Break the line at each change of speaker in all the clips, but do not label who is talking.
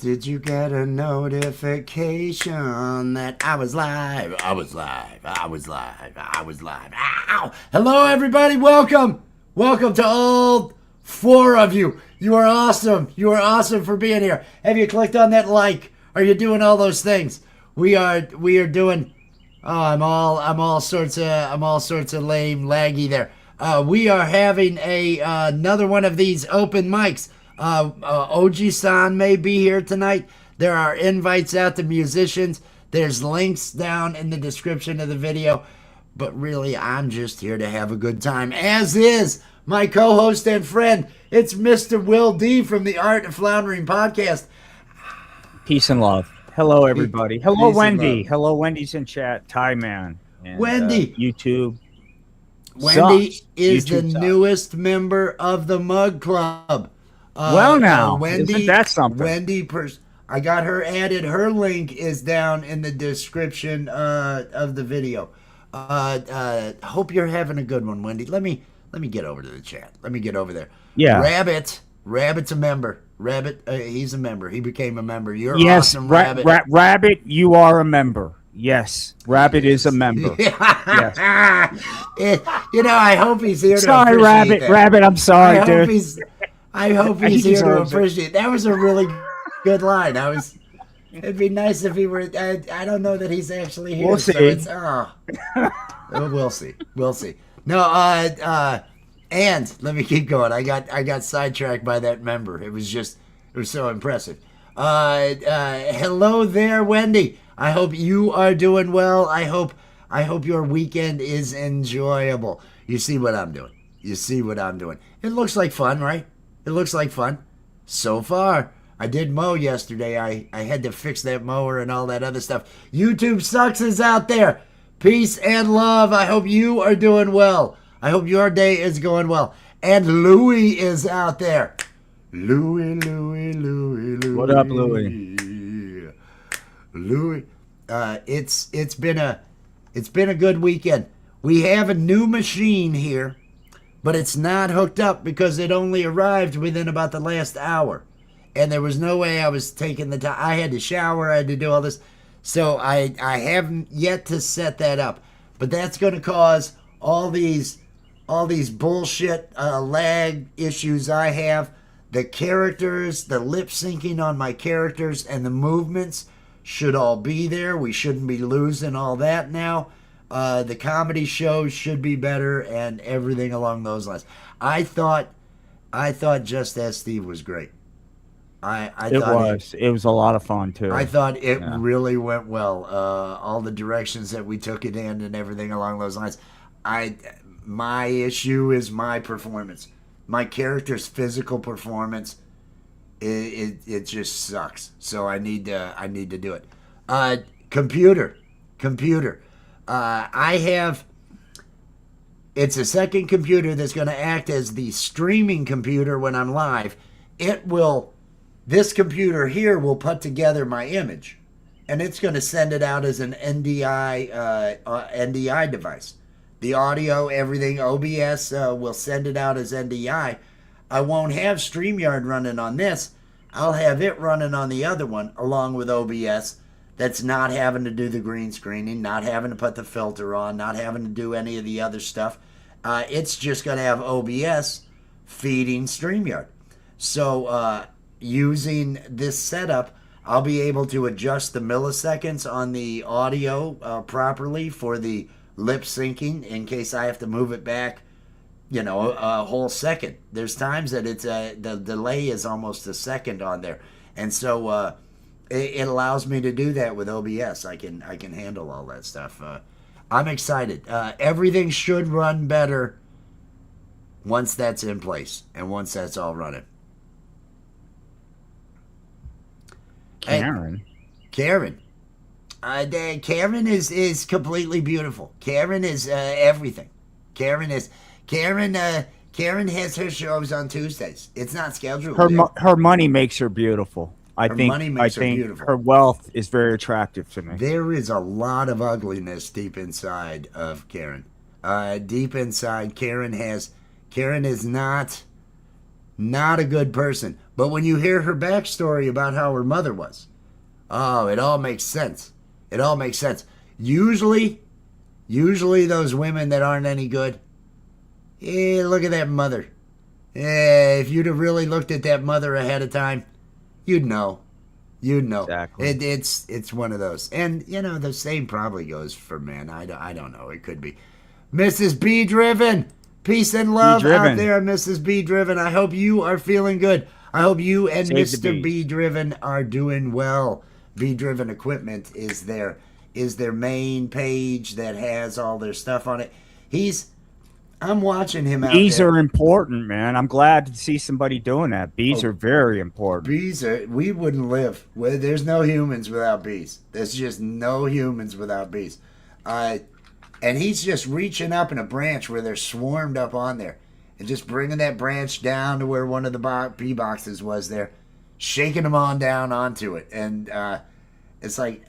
Did you get a notification that I was live? I was live. I was live. I was live. Ow! Hello, everybody. Welcome. Welcome to all four of you. You are awesome. You are awesome for being here. Have you clicked on that like? Are you doing all those things? We are doing. Oh, I'm all sorts of lame laggy there. We are having another one of these open mics. OG-san may be here tonight. There are invites out to musicians. There's links down in the description of the video. But really, I'm just here to have a good time, as is my co-host and friend. It's Mr. Will D from the Art of Floundering podcast.
Peace and love. Hello, everybody. Hello,
Peace
Wendy. Hello, Wendy's in chat. Ty Man. And,
Wendy.
YouTube.
Wendy
Sucks.
is
YouTube
the
sucks.
newest member of the Mug Club.
Well, now,
Wendy,
isn't that something?
I got her added. Her link is down in the description of the video. Hope you're having a good one, Wendy. Let me get over to the chat. Let me get over there.
Yeah.
Rabbit's a member. Rabbit, he's a member. He became a member. You're
Yes,
awesome, Rabbit.
Rabbit, you are a member. Yes, Rabbit is a member. Yes.
I hope he's here to
Sorry,
appreciate
Rabbit.
that.
Rabbit, I'm sorry, dude.
I hope
He
he's here to
deserves it.
appreciate. That was a really good line. It'd be nice if he were. I don't know that he's actually here.
We'll
so
see.
it's, we'll see. We'll see. No. And let me keep going. I got sidetracked by that member. It was so impressive. Hello there, Wendy. I hope you are doing well. I hope your weekend is enjoyable. You see what I'm doing. It looks like fun, right? It looks like fun. So far. I did mow yesterday. I had to fix that mower and all that other stuff. YouTube Sucks is out there. Peace and love. I hope you are doing well. I hope your day is going well. And Louie is out there. Louie.
What up, Louie?
Louie. It's been a good weekend. We have a new machine here, but it's not hooked up because it only arrived within about the last hour. And there was no way I was taking the time. I had to shower. I had to do all this. So I haven't yet to set that up. But that's going to cause all these bullshit lag issues I have. The characters, the lip syncing on my characters and the movements should all be there. We shouldn't be losing all that now. The comedy shows should be better and everything along those lines. I thought Just As Steve was great.
It was a lot of fun too.
I thought it really went well. All the directions that we took it in and everything along those lines. My issue is my performance. My character's physical performance. It just sucks. So I need to do it. Computer. It's a second computer that's going to act as the streaming computer when I'm live. This computer here will put together my image, and it's going to send it out as an NDI device. The audio, everything, OBS will send it out as NDI. I won't have StreamYard running on this. I'll have it running on the other one along with OBS. That's not having to do the green screening, not having to put the filter on, not having to do any of the other stuff. It's just going to have OBS feeding StreamYard. So using this setup, I'll be able to adjust the milliseconds on the audio properly for the lip syncing in case I have to move it back, a whole second. There's times that the delay is almost a second on there. And so it allows me to do that with OBS. I can handle all that stuff. I'm excited. Everything should run better once that's in place and once that's all running.
Karen.
Karen is completely beautiful. Karen is everything. Karen has her shows on Tuesdays. It's not scheduled.
Her money makes her beautiful. I think
beautiful.
Her wealth is very attractive to me.
There is a lot of ugliness deep inside of Karen. Deep inside, Karen is not Not a good person. But when you hear her backstory about how her mother was, oh, it all makes sense. It all makes sense. Usually those women that aren't any good, look at that mother. If you'd have really looked at that mother ahead of time, you'd know. You'd know.
Exactly.
It's one of those. And, the same probably goes for men. I don't know. It could be. Mrs. B Driven. Peace and love out there, Mrs. B Driven. I hope you are feeling good. I hope you and Mr. B Driven are doing well. B Driven Equipment is their main page that has all their stuff on it. I'm watching him out
bees
there.
Are important, man. I'm glad to see somebody doing that. Bees are very important.
We wouldn't live. There's no humans without bees. There's just no humans without bees. And he's just reaching up in a branch where they're swarmed up on there and just bringing that branch down to where one of the bee boxes was there, shaking them on down onto it. And it's like,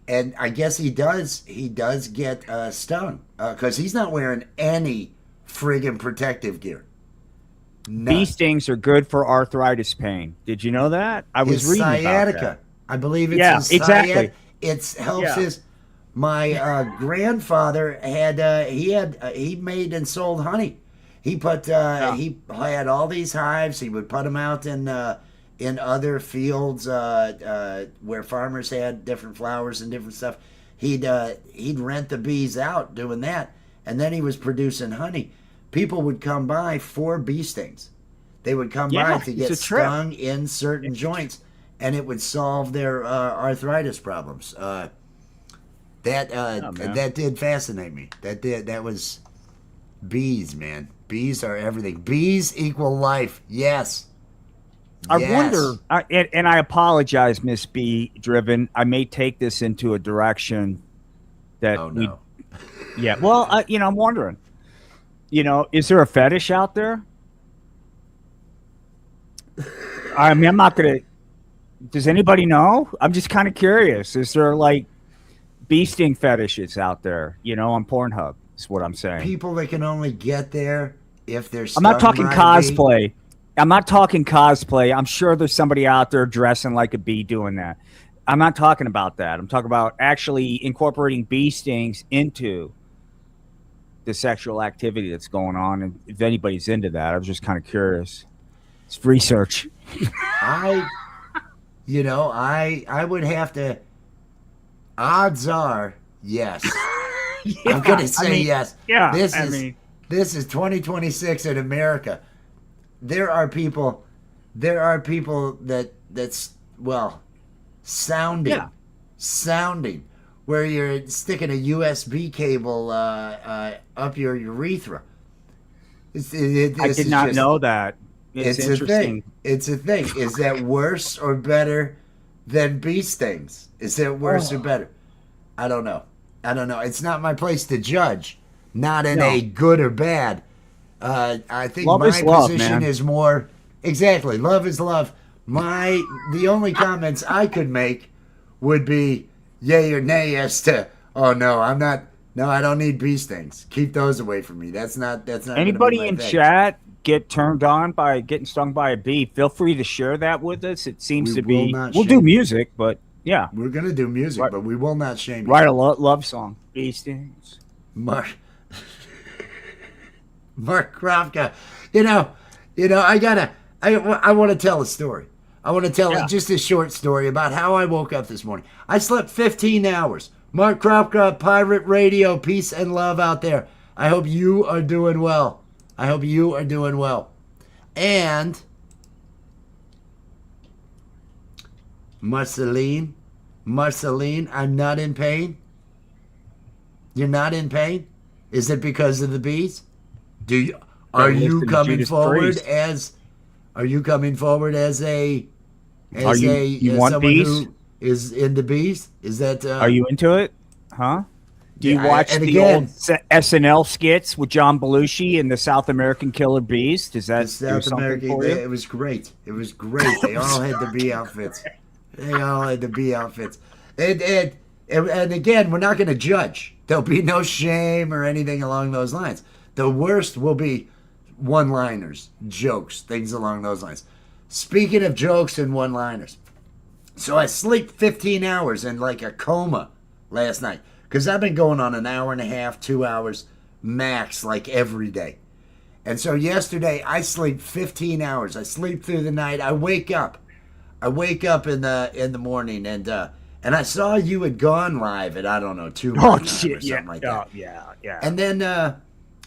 and I guess he does get stung because he's not wearing any friggin' protective gear. None.
Bee stings are good for arthritis pain. Did you know that? I was reading
sciatica.
About that.
I believe it's
yeah,
his
exactly.
It helps his. My grandfather he made and sold honey. He put he had all these hives. He would put them out in other fields where farmers had different flowers and different stuff. He'd rent the bees out doing that, and then he was producing honey. People would come by for bee stings. They would come by to get stung in certain joints, and it would solve their arthritis problems. That did fascinate me. That was bees, man. Bees are everything. Bees equal life. Yes.
I wonder, and I apologize, Miss B Driven. I may take this into a direction that yeah. Well, I'm wondering. Is there a fetish out there? I mean, I'm not gonna. Does anybody know? I'm just kind of curious. Is there like bee sting fetishes out there, on Pornhub, is what I'm saying.
People that can only get there if they're
I'm not talking cosplay. I'm not talking cosplay. I'm sure there's somebody out there dressing like a bee doing that. I'm not talking about that. I'm talking about actually incorporating bee stings into the sexual activity that's going on. And if anybody's into that, I was just kind of curious. It's research.
I would have to. Odds are yes. I'm gonna say yes.
Yeah.
This is 2026 in America. There are people that's sounding where you're sticking a USB cable up your urethra.
I did not know that. It's interesting.
It's a thing. Is that worse or better than bee stings? Is that worse or better? I don't know. It's not my place to judge. Not in a good or bad. I think my position is more exactly. Love is love. The only comments I could make would be yay or nay as to I don't need bee stings. Keep those away from me. That's not
anybody in chat get turned on by getting stung by a bee. Feel free to share that with us. It seems to be we'll do music, but yeah.
We're gonna do music, but we will not shame you.
Write a love song. Bee stings.
Mark Kropka. I want to tell a story. I want to tell just a short story about how I woke up this morning. I slept 15 hours. Mark Kropka, Pirate Radio, peace and love out there. I hope you are doing well. And Marceline, I'm not in pain. You're not in pain? Is it because of the bees? Are you coming forward as someone
bees?
who is into bees? Is that
are you into it? Huh? Do you watch old SNL skits with John Belushi and the South American Killer Bees? Does that do something for you?
It was great. They all had the bee outfits. And again, we're not going to judge. There'll be no shame or anything along those lines. The worst will be one-liners, jokes, things along those lines. Speaking of jokes and one-liners, so I sleep 15 hours in like a coma last night because I've been going on an hour and a half, 2 hours max, like every day. And so yesterday I sleep 15 hours. I sleep through the night. I wake up in the morning, and I saw you had gone live at, I don't know, 2
Oh
or
shit!
something like that.
Yeah.
And then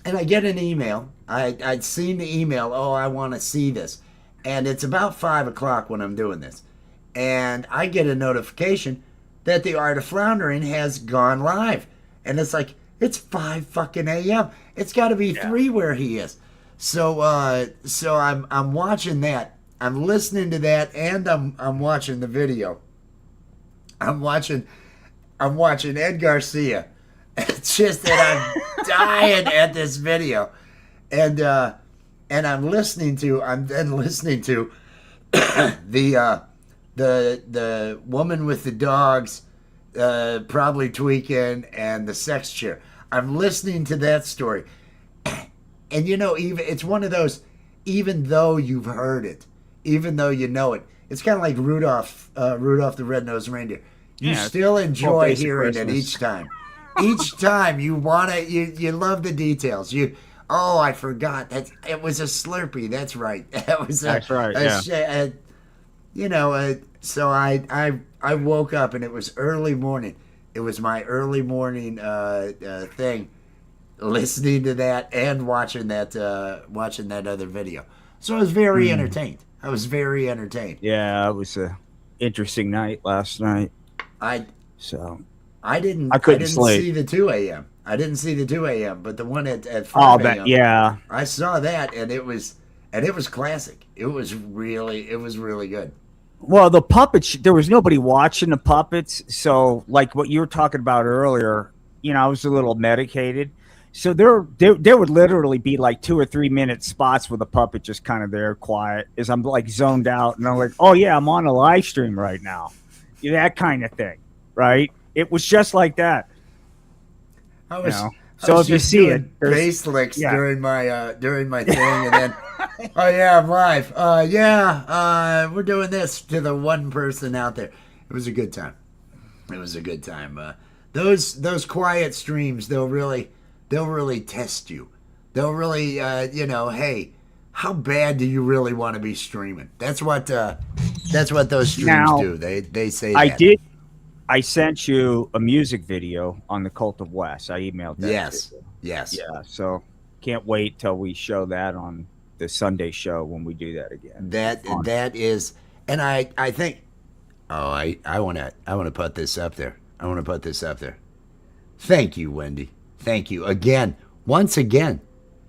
and I get an email. I'd seen the email. Oh, I want to see this, and it's about 5 o'clock when I'm doing this, and I get a notification that the Art of Floundering has gone live, and it's like it's 5 fucking a.m. It's got to be 3 where he is. So I'm watching that. I'm listening to that, and I'm watching the video. I'm watching Ed Garcia. It's just that I'm dying at this video, and I'm then listening to the woman with the dogs, probably tweaking, and the sex chair. I'm listening to that story, and even it's one of those. Even though you've heard it, even though you know it, it's kind of like Rudolph the Red-Nosed Reindeer. You still enjoy hearing it each time. Each time you want to, you love the details. I forgot that it was a Slurpee. That's right.
That's right.
So I woke up and it was early morning. It was my early morning thing, listening to that and watching that other video. So I was very entertained.
Yeah, it was a interesting night last night.
I
couldn't sleep.
see the 2 a.m. I didn't see the 2 a.m. But the one at 5 a.m.
Yeah.
I saw that, and it was classic. It was really good.
Well, the puppets, there was nobody watching the puppets. So like what you were talking about earlier, I was a little medicated. So there would literally be like 2 or 3 minute spots where the puppet just kind of there quiet as I'm like zoned out, and I'm like, oh yeah, I'm on a live stream right now. That kind of thing, right? It was just like that. So if you see it,
bass licks during my thing, and then oh yeah, I'm live. We're doing this to the one person out there. It was a good time. Those quiet streams, they'll really test you. They'll really hey, how bad do you really want to be streaming? That's what those streams do. They say that.
I sent you a music video on the Cult of Wes. I emailed that.
Yes.
Yeah, so can't wait till we show that on the Sunday show when we do that again.
That is, and I think, I want to put this up there. Thank you, Wendy. Thank you again. Once again,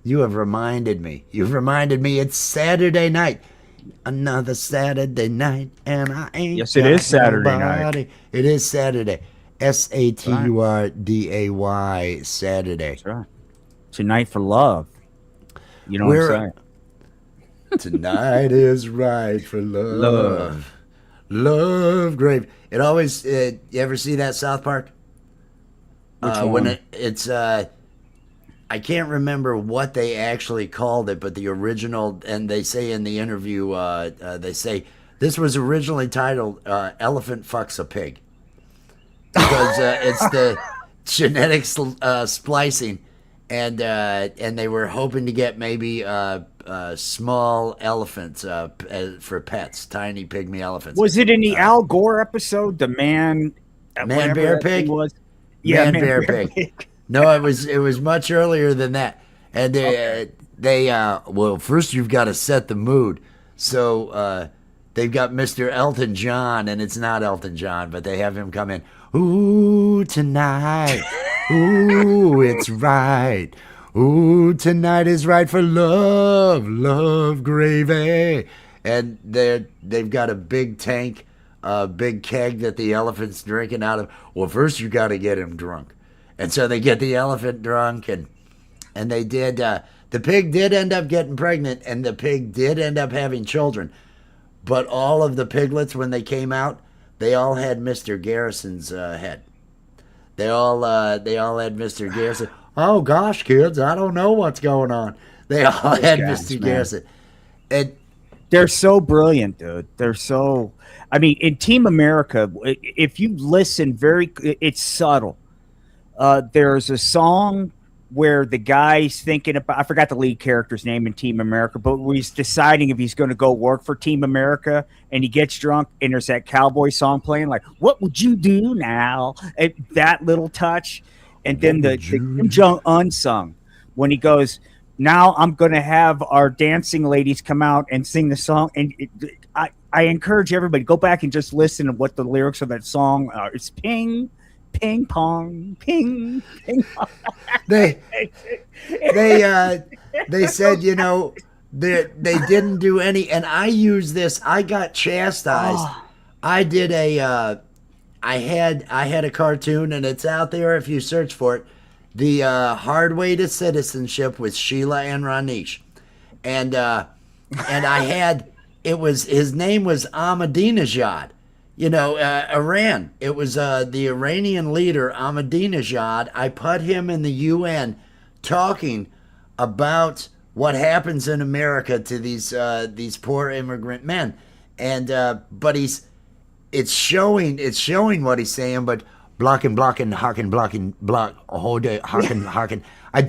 you have reminded me. It's Saturday night. Another Saturday night, and I ain't.
Yes, it is Saturday night.
It is Saturday. Saturday. Saturday.
That's right. Tonight for love. You know what I'm saying?
Tonight is right for love. Love grave. It always. You ever see that South Park?
Which one?
When it's I can't remember what they actually called it, but the original, and they say in the interview, they say this was originally titled "Elephant Fucks a Pig" because it's the genetic splicing, and they were hoping to get maybe small elephants for pets, tiny pygmy elephants.
Was it in the Al Gore episode, the man
bear pig?
Was?
Yeah, man bear pig. No, it was much earlier than that. And well, first you've got to set the mood. So they've got Mr. Elton John, and it's not Elton John, but they have him come in. Ooh, tonight. Ooh, it's right. Ooh, tonight is right for love, love gravy. And they've got a big tank, a big keg that the elephant's drinking out of. Well, first you got to get him drunk. And so they get the elephant drunk, and they did. The pig did end up getting pregnant, and the pig did end up having children. But all of the piglets, when they came out, they all had Mr. Garrison's head. They all had Mr. Garrison. Oh gosh, kids, I don't know what's going on. They all
Those
had
guys,
Mr.
man.
Garrison. And
They're so brilliant, dude. They're so. I mean, in Team America, if you listen it's subtle. There's a song where the guy's thinking about, I forgot the lead character's name in Team America, but where he's deciding if he's going to go work for Team America, and he gets drunk, and there's that cowboy song playing, like, what would you do now? And that little touch. And then the Kim Jong-un song, when he goes, now I'm going to have our dancing ladies come out and sing the song. And I encourage everybody, go back and just listen to what the lyrics of that song are. It's ping, ping pong, ping, ping pong.
they said, you know, they didn't do any, and I use this. I got chastised. I did I had a cartoon, and it's out there if you search for it. The Hard Way to Citizenship with Sheila and Ranish, and I had his name was Ahmadinejad. You know, Iran. It was the Iranian leader, Ahmadinejad. I put him in the UN talking about what happens in America to these poor immigrant men. And but it's showing what he's saying, but blocking, harken, blocking, block, hold it, harken. I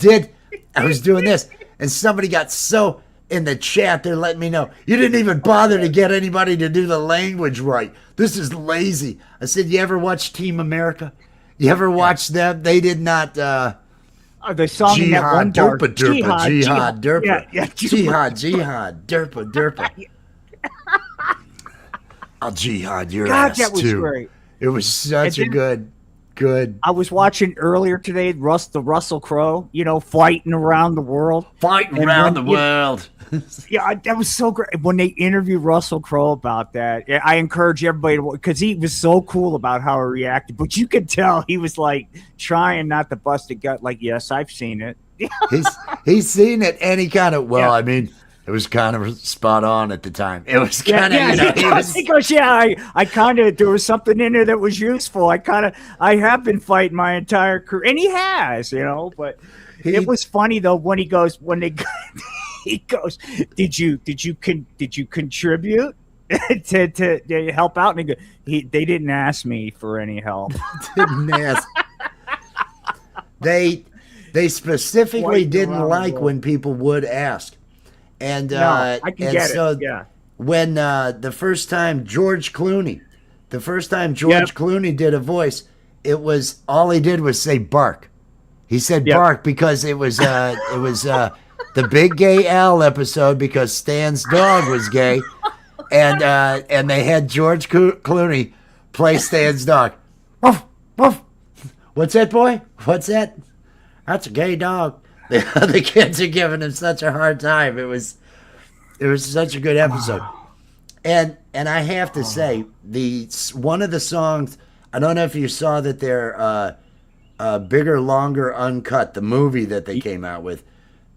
was doing this, and somebody got so in the chat, they're letting me know, you didn't even bother to get anybody to do the language right. This is lazy. I said, you ever watch Team America? You ever watch them? They did not.
The song in that one
Jihad,
bar,
derpa, jihad, derpa.
Yeah,
Jihad, derpa, derpa. I'll jihad your
God,
ass
that was
too.
great.
It was such a good.
I was watching earlier today, the Russell Crowe, you know, fighting around the world.
Fighting around the world.
Yeah, that was so great. When they interviewed Russell Crowe about that, I encourage everybody to, because he was so cool about how he reacted. But you could tell he was like trying not to bust a gut. Like, yes, I've seen it.
he's seen it, and he kind of I mean, it was kind of spot on at the time. It was kind of
he goes, I kind of, there was something in there that was useful. I have been fighting my entire career, and he has, you know. But it was funny though when he goes he goes, did you contribute to help out? And they didn't ask me for any help.
Didn't ask. They specifically didn't like when people would ask. And
I can get
so
it. Yeah.
When the first time George Clooney did a voice, it was all he did was say bark. He said bark because it was the Big Gay Al episode because Stan's dog was gay, and they had George Clooney play Stan's dog. Woof, woof. What's that, boy? What's that? That's a gay dog. The kids are giving him such a hard time. It was such a good episode. And I have to say, one of the songs, I don't know if you saw that they're Bigger, Longer, Uncut, the movie that they came out with.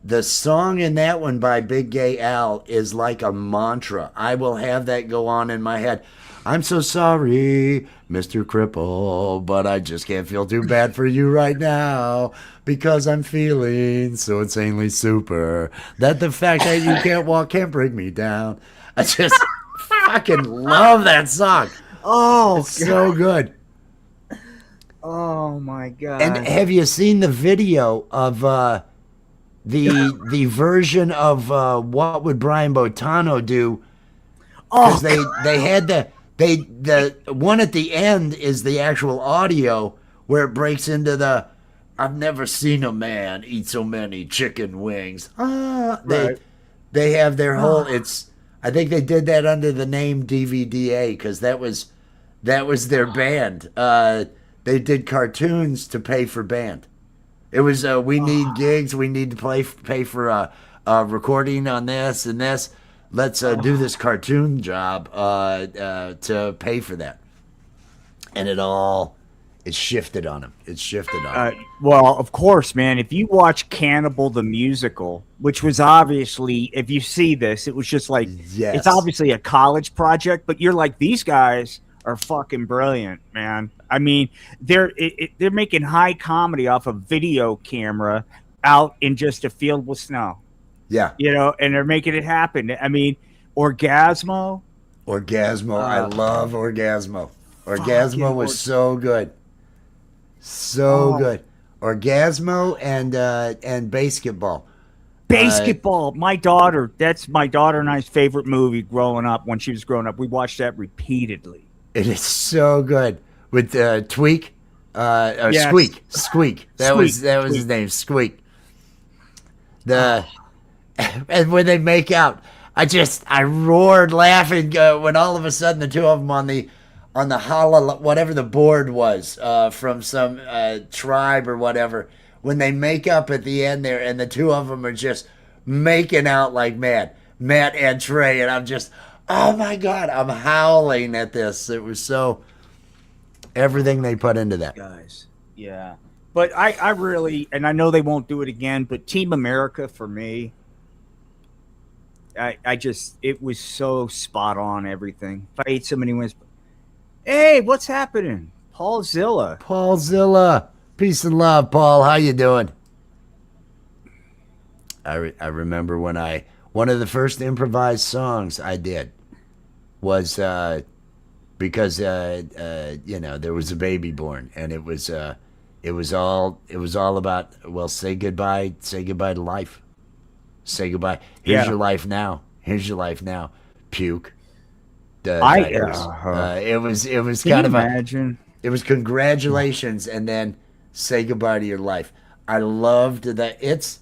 The song in that one by Big Gay Al is like a mantra. I will have that go on in my head. I'm so sorry, Mr. Cripple, but I just can't feel too bad for you right now because I'm feeling so insanely super that the fact that you can't walk can't bring me down. I just fucking love that song.
Oh,
it's so good.
Oh my God.
And have you seen the video of the version of What Would Brian Boitano Do? Because they had the one at the end is the actual audio where it breaks into the I've never seen a man eat so many chicken wings. They have their whole I think they did that under the name DVDA because that was their band. They did cartoons to pay for band. It was we need gigs, we need to pay for a recording on this and this. Let's do this cartoon job to pay for that. And it's shifted on him. It's shifted on him.
Well, of course, man. If you watch Cannibal the Musical, which was obviously, if you see this, it was just like, it's obviously a college project, but you're like, these guys are fucking brilliant, man. I mean, they're making high comedy off a video camera out in just a field with snow.
Yeah.
And they're making it happen. I mean, Orgasmo.
Orgasmo. I love Orgasmo. Orgasmo
Fucking
was so good. So
Oh,
good. Orgasmo and basketball.
basketball. That's my daughter and I's favorite movie growing up. When she was growing up, we watched that repeatedly.
It is so good with Tweak, or
Yes.
Squeak. That was his name, Squeak. And when they make out, I roared laughing when all of a sudden the two of them on the holla, whatever the board was, from some tribe or whatever, when they make up at the end there, and the two of them are just making out like mad, Matt and Trey, and I'm just, oh my God, I'm howling at this. It was so, everything they put into that.
Guys. Yeah. But I really, and I know they won't do it again, but Team America for me, it was so spot on everything. If I ate so many wins. Hey, what's happening? Paul Zilla.
Peace and love, Paul. How you doing? I remember when one of the first improvised songs I did was because there was a baby born, and it was all about, well, say goodbye to life. Say goodbye. Here's your life now. Puke. It was kind of
imagine?
It was congratulations, and then say goodbye to your life. I loved that.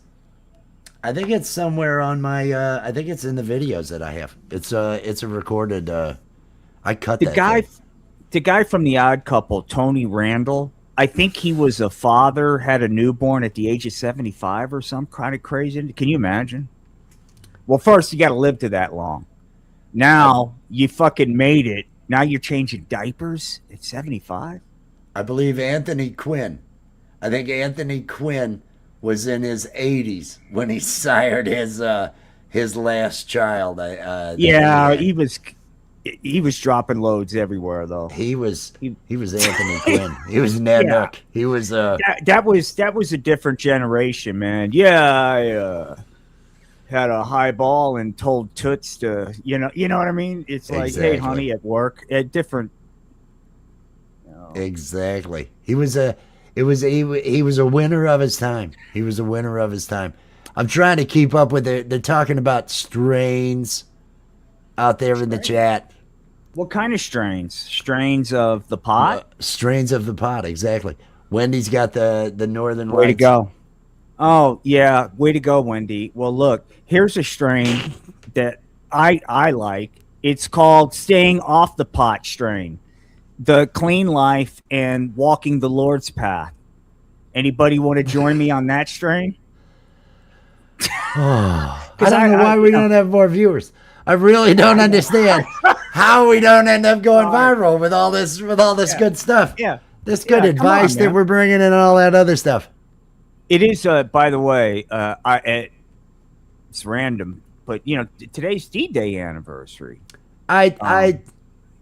I think it's somewhere on my. I think it's in the videos that I have. It's a recorded. I cut that thing.
The guy from The Odd Couple, Tony Randall. I think he was a father, had a newborn at the age of 75 or some kind of crazy. Can you imagine? Well, first you got to live to that long. Now you fucking made it. Now you're changing diapers at 75.
I believe Anthony Quinn. I think Anthony Quinn was in his 80s when he sired his last child.
He was dropping loads everywhere though.
He was Anthony Quinn. He was Ned Nook. He was
that was a different generation, man. I had a high ball and told Toots to you know what I mean? It's like,
exactly.
Hey honey, at work. At different
Exactly. He was a winner of his time. He was a winner of his time. I'm trying to keep up with it. They're talking about strains out there in the chat.
What kind of strains? Strains of the pot?
Strains of the pot, exactly. Wendy's got the Northern
Way
Lights.
to go. Oh, yeah. Way to go, Wendy. Well, look, here's a strain that I like. It's called Staying Off the Pot strain. The Clean Life and Walking the Lord's Path. Anybody want to join me on that strain?
I don't know why we don't have more viewers. I really don't understand how we don't end up going viral with all this good stuff.
Yeah.
This good advice that we're bringing in and all that other stuff.
It is, by the way, it's random, but today's D-Day anniversary.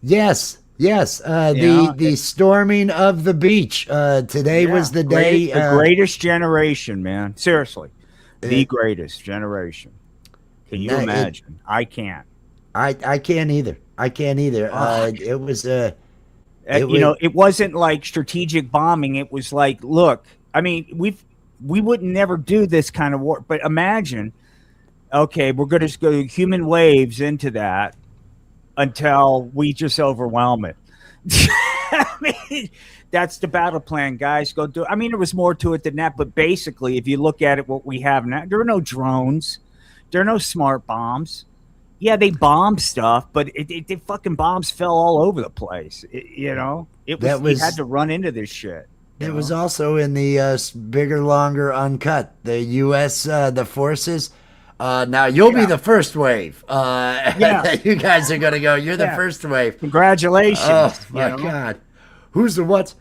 Yes. The storming of the beach. Today was the day.
The greatest generation, man. Seriously, the greatest generation. Can you imagine? I can't.
I can't either. It was.
It wasn't like strategic bombing. It was like, look, I mean, we would never do this kind of war. But imagine, okay, we're going to go human waves into that until we just overwhelm it. I mean, that's the battle plan, guys. Go do it. I mean, there was more to it than that. But basically, if you look at it, what we have now, there are no drones. There are no smart bombs. Yeah, they bombed stuff, but the fucking bombs fell all over the place. We had to run into this shit.
It was also in the bigger, longer, uncut. The U.S. The forces. Now you'll be the first wave. You guys are gonna go. You're the first wave.
Congratulations!
Oh my God, who's the what?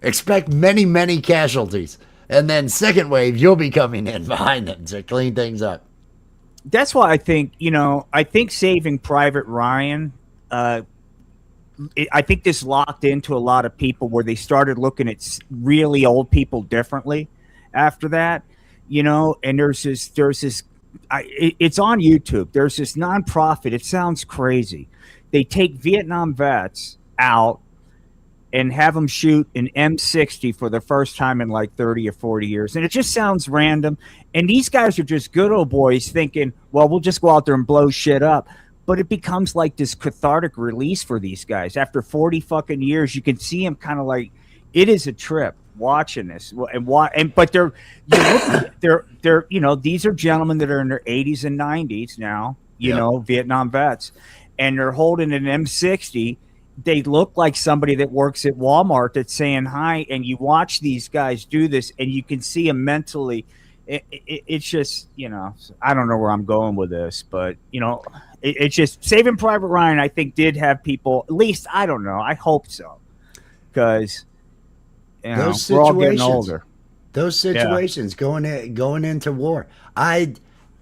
Expect many, many casualties, and then second wave, you'll be coming in behind them to clean things up.
That's why I think Saving Private Ryan. I think this locked into a lot of people where they started looking at really old people differently after that, and there's this it's on YouTube. There's this nonprofit. It sounds crazy. They take Vietnam vets out and have them shoot an M60 for the first time in like 30 or 40 years. And it just sounds random. And these guys are just good old boys thinking, well, we'll just go out there and blow shit up. But it becomes like this cathartic release for these guys. After 40 fucking years, you can see them kind of like, it is a trip watching this. But they're these are gentlemen that are in their 80s and 90s now, Vietnam vets, and they're holding an M60. They look like somebody that works at Walmart that's saying hi, and you watch these guys do this, and you can see them mentally. It's just, I don't know where I'm going with this, but, it's just Saving Private Ryan, I think, did have people, at least, I don't know, I hope so, because, we're all getting older.
Those situations going into war.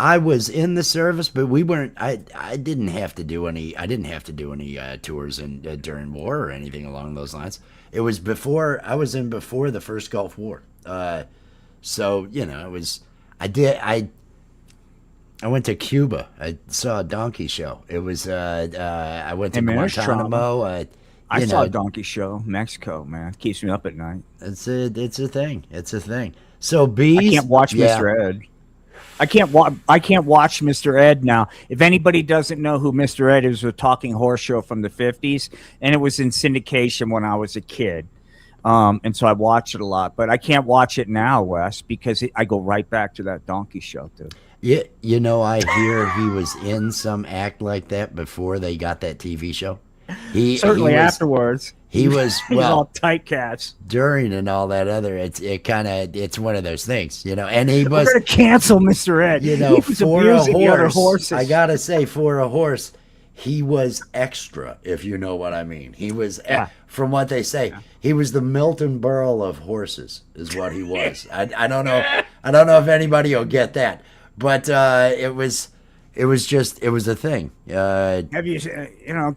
I was in the service, but we weren't. I didn't have to do any. I didn't have to do any tours during war or anything along those lines. It was before I was in before the first Gulf War. So it was. I went to Cuba. I saw a donkey show. It was. I went to Guantanamo.
I saw a donkey show. Mexico, man, keeps me up at night.
It's a thing. It's a thing. So bees.
I can't watch Mr. Ed. I can't watch Mr. Ed now. If anybody doesn't know who Mr. Ed is, a talking horse show from the 50s, and it was in syndication when I was a kid. And so I watched it a lot, but I can't watch it now, Wes, because I go right back to that donkey show, dude.
Yeah, I hear he was in some act like that before they got that TV show.
Certainly afterwards.
He was
all tight cats
during and all that other. It's one of those things, And he was.
We're gonna cancel Mr. Ed.
He was for a horse. I gotta say, for a horse, he was extra. If you know what I mean, he was. From what they say, he was the Milton Berle of horses, is what he was. I don't know. I don't know if anybody will get that, but it was. It was a thing.
Have you,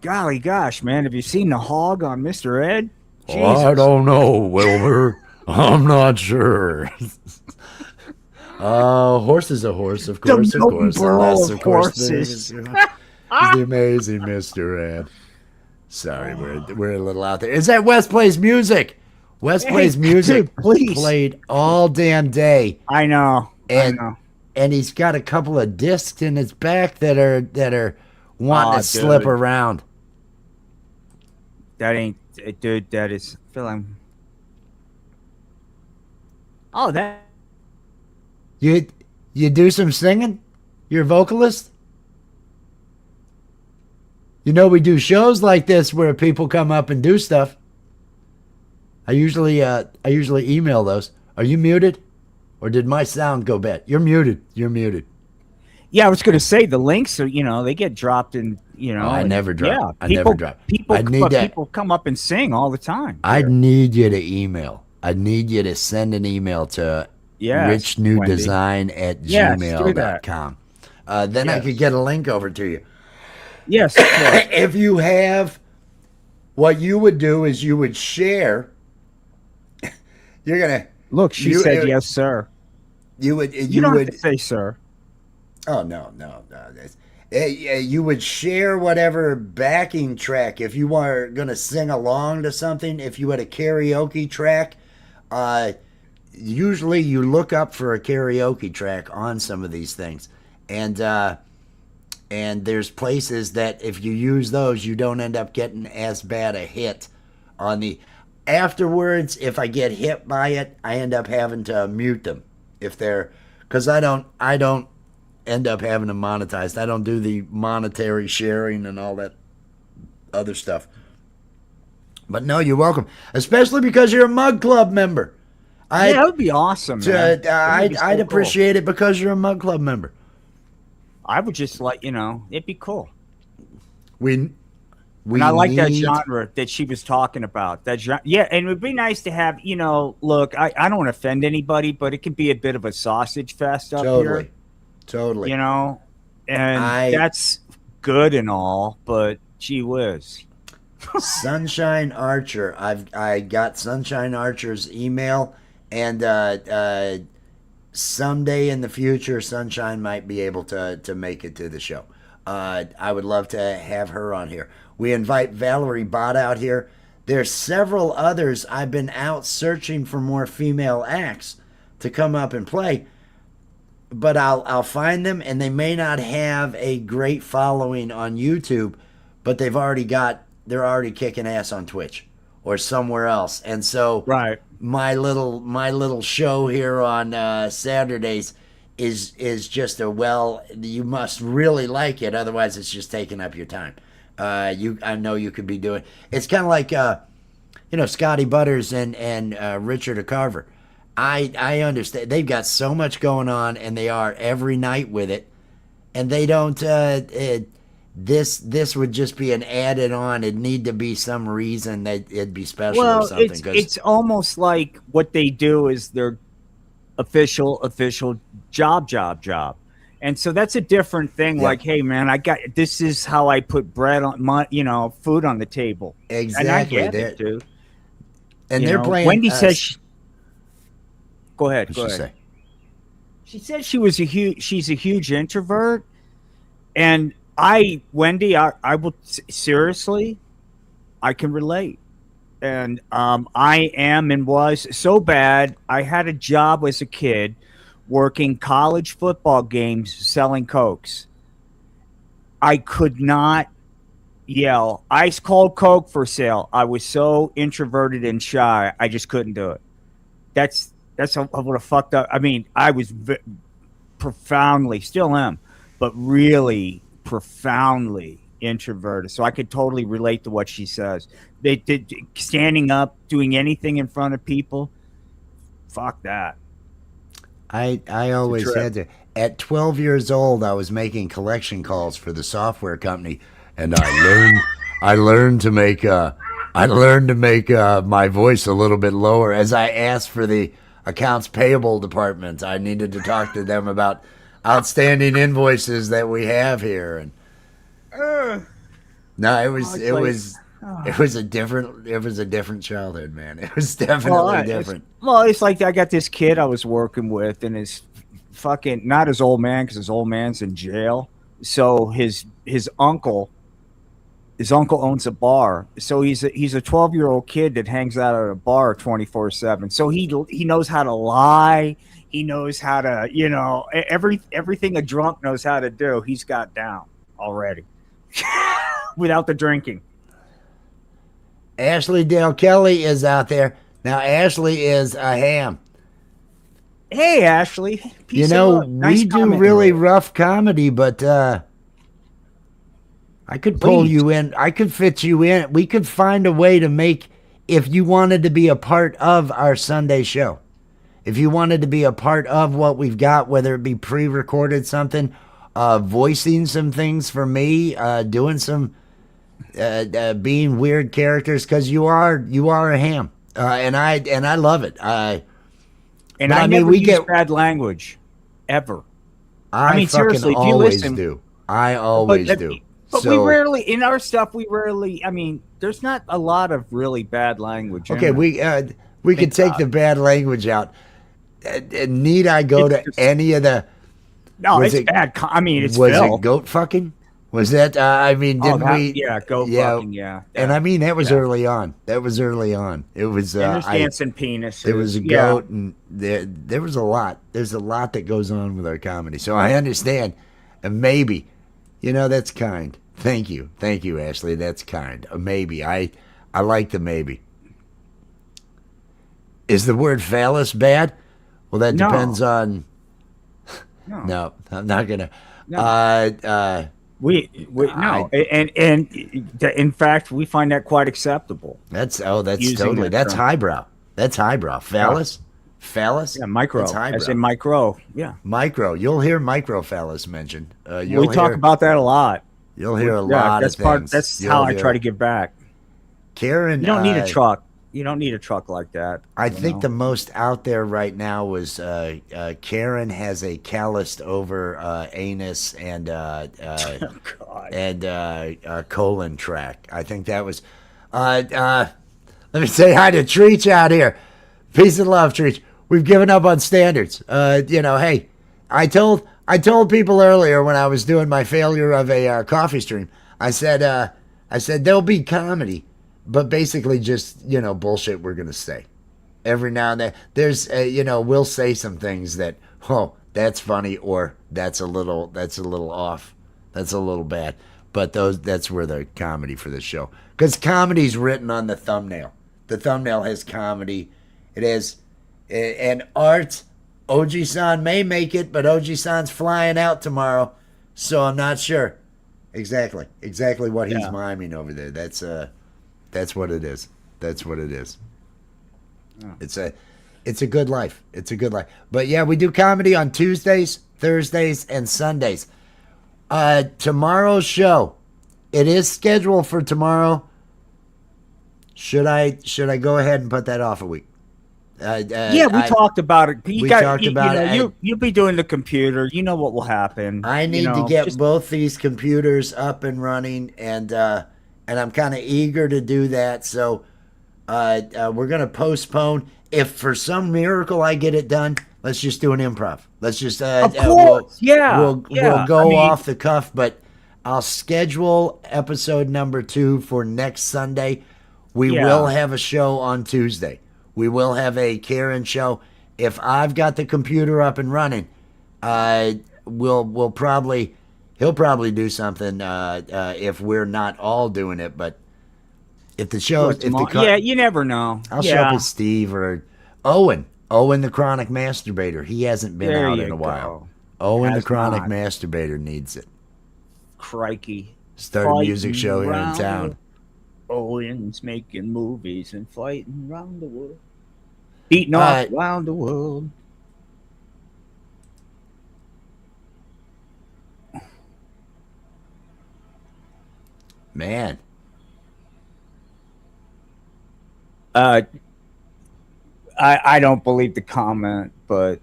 golly gosh, man, have you seen the hog on Mr. Ed?
Jesus. I don't know, Wilbur. I'm not sure. Horse is a horse, of course, of course.
Unless, of course, he's
the amazing Mr. Ed. Sorry, we're a little out there. Is that Wes Plays Music? Wes Plays Music played all damn day.
I know.
And he's got a couple of discs in his back that are wanting to slip around.
That ain't, dude. That is feeling. Oh, that.
You do some singing? You're a vocalist? We do shows like this where people come up and do stuff. I usually email those. Are you muted? Or did my sound go bad? You're muted.
Yeah, I was going to say the links are, they get dropped in,
I never drop.
Yeah,
I never drop.
People come up and sing all the time.
I need you to email. I need you to send an email to richnewdesign@gmail.com. Then I could get a link over to you.
Yes.
If you have, what you would do is you would share. You're going to.
Look, she said yes, sir.
You don't
have to say sir.
Oh, no. You would share whatever backing track. If you were going to sing along to something, if you had a karaoke track, usually you look up for a karaoke track on some of these things. And there's places that if you use those, you don't end up getting as bad a hit on the... Afterwards, if I get hit by it, I end up having to mute them because I don't end up having them monetized. I don't do the monetary sharing and all that other stuff. But no, you're welcome, especially because you're a Mug Club member.
That would be awesome.
I'd appreciate it because you're a Mug Club member.
I would just it'd be cool.
And
I like that genre that she was talking about. And it would be nice to have, look, I don't want to offend anybody, but it could be a bit of a sausage fest up here.
Totally.
And that's good and all, but gee whiz.
Sunshine Archer. I got Sunshine Archer's email, and someday in the future, Sunshine might be able to make it to the show. I would love to have her on here. We invite Valerie Bott out here. There's several others. I've been out searching for more female acts to come up and play, but I'll find them, and they may not have a great following on YouTube, but they're already kicking ass on Twitch or somewhere else. And so
Right.
my little show here on Saturdays is just you must really like it, otherwise it's just taking up your time. I know you could be doing. It's kind of like Scotty Butters and Richard Carver. I understand they've got so much going on, and they are every night with it, and they don't. This would just be an added on. It'd need to be some reason that it'd be special or something.
It's almost like what they do is their official job. And so that's a different thing. Yeah. Like, hey man, this is how I put bread on food on the table.
Exactly.
And I get it, dude.
And they're playing.
Wendy says, go ahead.
What'd she say?
She said she's a huge introvert. And Wendy, I will seriously, I can relate. And I am and was so bad. I had a job as a kid working college football games selling Cokes. I could not yell, ice cold Coke for sale. I was so introverted and shy. I just couldn't do it. That's what I fucked up. I mean, I was profoundly, still am, but really profoundly introverted. So I could totally relate to what she says. They did standing up, doing anything in front of people. Fuck that.
I always had to. At 12 years old, I was making collection calls for the software company, and I learned to make my voice a little bit lower as I asked for the accounts payable department. I needed to talk to them about outstanding invoices that we have here, and no, it was a different childhood, man. It was definitely different.
It's like I got this kid I was working with, and his fucking, not his old man, because his old man's in jail. So his uncle owns a bar. So he's a 12-year-old kid that hangs out at a bar 24/7. So he knows how to lie. He knows how to, everything a drunk knows how to do. He's got down already without the drinking.
Ashley Dale Kelly is out there. Now, Ashley is a ham.
Hey, Ashley. Peace
we do really rough comedy, but I could pull you in. I could fit you in. We could find a way to make, if you wanted to be a part of our Sunday show, if you wanted to be a part of what we've got, whether it be pre-recorded something, voicing some things for me, doing some, being weird characters, because you are a ham, and I love it.
And I never use bad language, ever.
I mean, seriously, if you listen, do. I always do.
But we rarely, in our stuff, I mean, there's not a lot of really bad language.
Okay, we could take the bad language out. Need I go to any of the?
No, it's bad. I mean, it's
was it goat fucking? Was that? I mean, didn't we?
Yeah, goat fucking. Yeah.
And I mean, that was early on. It was.
There's dancing penis.
There was a goat, and there was a lot. There's a lot that goes on with our comedy. So I understand, and maybe, that's kind. Thank you, Ashley. That's kind. Maybe I like the maybe. Is the word phallus bad? Well, that depends on. No, I'm not gonna.
No. No, and in fact, we find that quite acceptable.
That's totally that's highbrow. That's highbrow. Phallus.
Yeah, micro. I say micro. Yeah,
micro. You'll hear micro phallus mentioned.
We talk about that a lot.
You'll hear a lot of things.
That's how I try to give back.
Karen,
you don't need a truck. You don't need a truck like that.
I think the most out there right now was Karen has a calloused over anus and colon tract. I think that was. Let me say hi to Treach out here. Peace and love, Treach. we've given up on standards. Hey, I told people earlier when I was doing my failure of a coffee stream. I said there'll be comedy, but basically just bullshit. We're gonna say every now and then. There's we'll say some things that that's funny or that's a little off, that's a little bad. But that's where the comedy for this show, because comedy's written on the thumbnail. The thumbnail has comedy. It has and art. Oji-san may make it, but Oji-san's flying out tomorrow, so I'm not sure exactly what he's miming over there. That's what it is. That's what it is. Yeah. It's a good life. It's a good life. But yeah, we do comedy on Tuesdays, Thursdays, and Sundays. Tomorrow's show, it is scheduled for tomorrow. Should I go ahead and put that off a week?
We talked about it. You'll be doing the computer. You know what will happen.
I need to get both these computers up and running, and I'm kind of eager to do that. So we're gonna postpone. If for some miracle I get it done, let's just do an improv. Let's just
of course,
we'll go off the cuff. But I'll schedule episode number 2 for next Sunday. We will have a show on Tuesday. We will have a Karen show. If I've got the computer up and running, he'll probably do something if we're not all doing it. But if the show,
you never know.
I'll show up with Steve or Owen the Chronic Masturbator. He hasn't been out in a while. Owen the Chronic Masturbator needs it.
Crikey!
Start a music show here in town.
Owen's making movies and fighting around the world. Beating off around the world.
Man.
I don't believe the comment, but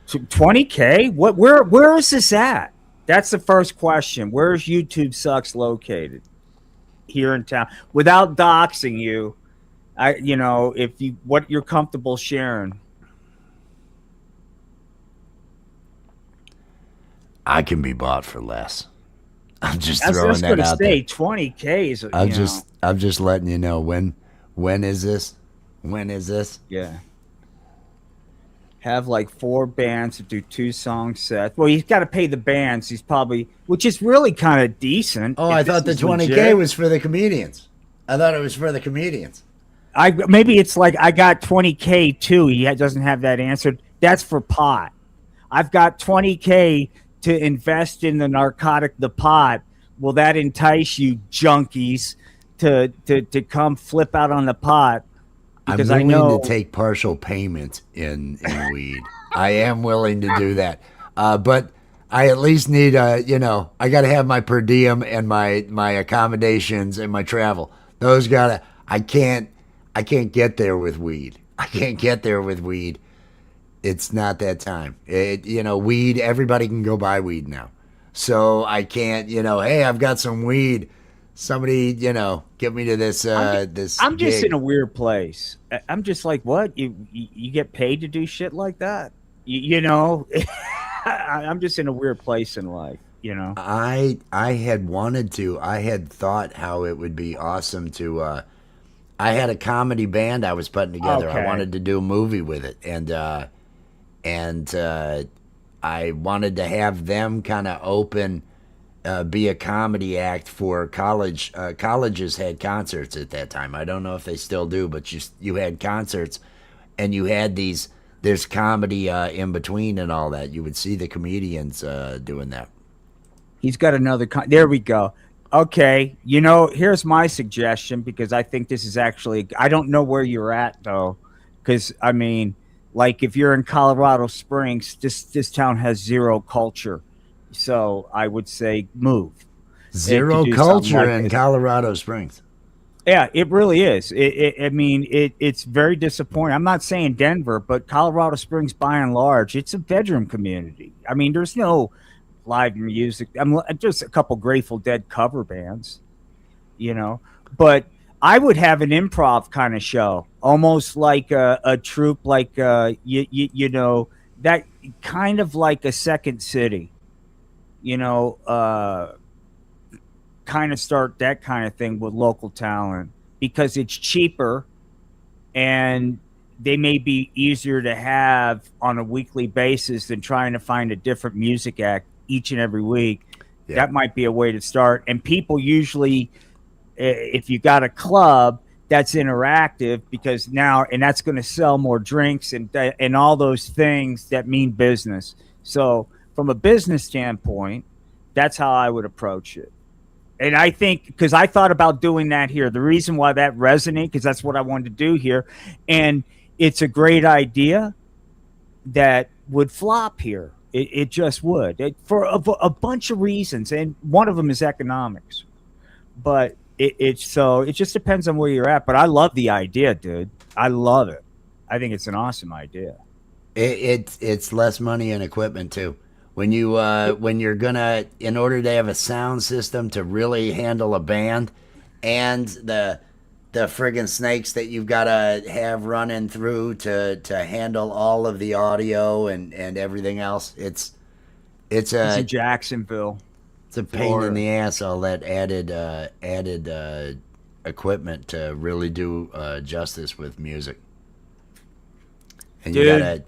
20K? Where is this at? That's the first question. Where's YouTube Sucks located? Here in town, without doxing you, what you're comfortable sharing.
I can be bought for less. I'm just throwing that out there.
20K is.
I'm just letting you know when is this? When is this?
Yeah. Have like 4 bands to do 2 song sets. Well, he's got to pay the bands. He's probably, which is really kind of decent.
Oh, I thought the 20K was for the comedians. I thought it was for the comedians.
Maybe it's like I got 20K too. He doesn't have that answered. That's for pot. I've got 20K to invest in the narcotic, the pot. Will that entice you junkies to come flip out on the pot? Because
I'm willing to take partial payment in weed. I am willing to do that. But I at least need, I got to have my per diem and my accommodations and my travel. Those I can't get there with weed. I can't get there with weed. It's not that time. Weed, everybody can go buy weed now. So I can't, hey, I've got some weed. Somebody, get me to this.
I'm just in a weird place. I'm just like, what? You get paid to do shit like that? I'm just in a weird place in life.
I had wanted to. I had thought how it would be awesome to. I had a comedy band I was putting together.
Okay.
I wanted to do a movie with it, and I wanted to have them kind of open. Be a comedy act for college. Colleges had concerts at that time. I don't know if they still do, but you had concerts, and you had these. There's comedy in between and all that. You would see the comedians doing that.
He's got another. There we go. Okay, here's my suggestion, because I think this is actually. I don't know where you're at though, because I mean, like if you're in Colorado Springs, this town has zero culture. So I would say move.
Zero culture in Colorado Springs.
Yeah, it really is. It's very disappointing. I'm not saying Denver, but Colorado Springs, by and large, it's a bedroom community. I mean, there's no live music. I'm just a couple Grateful Dead cover bands, But I would have an improv kind of show, almost like a troupe, like you know, that kind of like a Second City, you know, kind of start that kind of thing with local talent because it's cheaper and they may be easier to have on a weekly basis than trying to find a different music act each and every week.
Yeah.
That might be a way to start. And people usually, if you got a club that's interactive, because now, and that's going to sell more drinks and all those things that mean business. So from a business standpoint, that's how I would approach it. And I think, because I thought about doing that here, the reason why that resonated, because that's what I wanted to do here. And it's a great idea that would flop here. It just would, for a bunch of reasons. And one of them is economics. But it just depends on where you're at. But I love the idea, dude. I love it. I think it's an awesome idea.
It's less money and equipment too. When you're gonna, in order to have a sound system to really handle a band, and the friggin' snakes that you've got to have running through to handle all of the audio and everything else, it's
It's in Jacksonville.
it's a pain in the ass, all that added equipment to really do justice with music. And
Dude,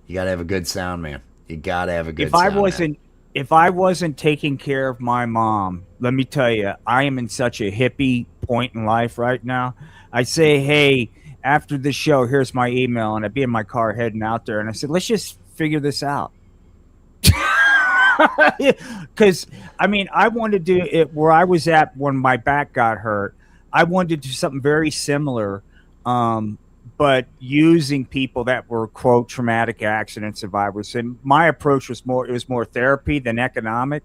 you gotta have a good sound, man. You gotta have a good
if I
sound man.
wasn't taking care of my mom, let me tell you, I am in such a hippie point in life right now. I say, hey, after the show, here's my email, and I'd be in my car heading out there, and I said, let's just figure this out. Because I mean, I wanted to do it where I was at when my back got hurt. I wanted to do something very similar, but using people that were quote traumatic accident survivors. And my approach was more therapy than economic,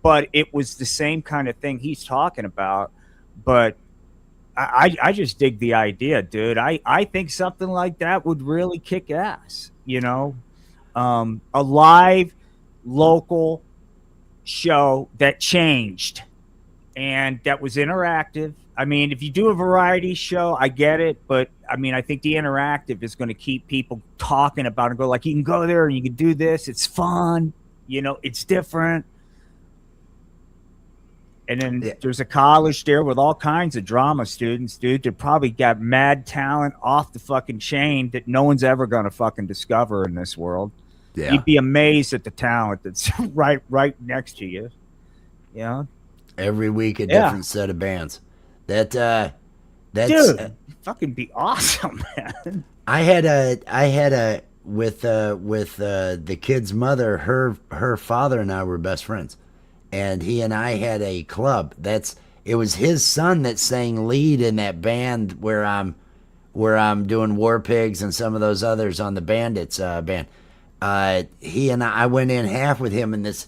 but it was the same kind of thing he's talking about. But I just dig the idea, dude. I think something like that would really kick ass. You know, a live local show that changed and that was interactive. I mean, if you do a variety show, I get it, but I mean, I think the interactive is going to keep people talking about it and go like, you can go there and you can do this. It's fun. You know, it's different. And then there's a college there with all kinds of drama students, dude. That probably got mad talent off the fucking chain that no one's ever going to fucking discover in this world. Yeah. You'd be amazed at the talent that's right next to you. Yeah.
Every week a different set of bands. That's
dude, fucking be awesome, man.
I had a with the kid's mother. Her father and I were best friends, and he and I had a club. It was his son that sang lead in that band where I'm doing War Pigs and some of those others on the Bandits band. He and I went in half with him in this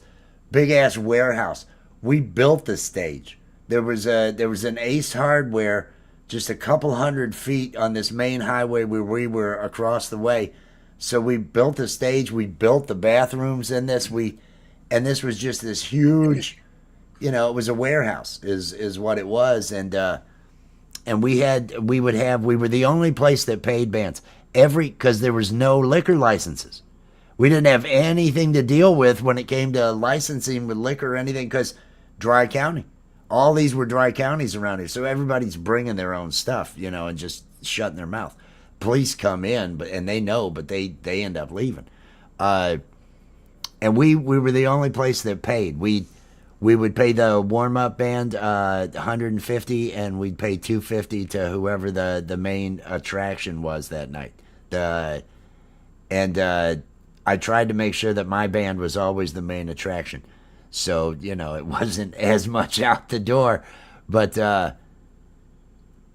big ass warehouse. We built the stage. There was an Ace Hardware just a couple 100 feet on this main highway where we were across the way. So we built the stage. We built the bathrooms in this. And this was just this huge, you know, it was a warehouse is what it was. And we were the only place that paid bands because there was no liquor licenses. We didn't have anything to deal with when it came to licensing with liquor or anything because dry county. All these were dry counties around here. So everybody's bringing their own stuff, you know, and just shutting their mouth. Police come in, and they know, but they end up leaving. And we were the only place that paid. We would pay the warm-up band $150, and we'd pay $250 to whoever the main attraction was that night. I tried to make sure that my band was always the main attraction. So, you know, it wasn't as much out the door, but no,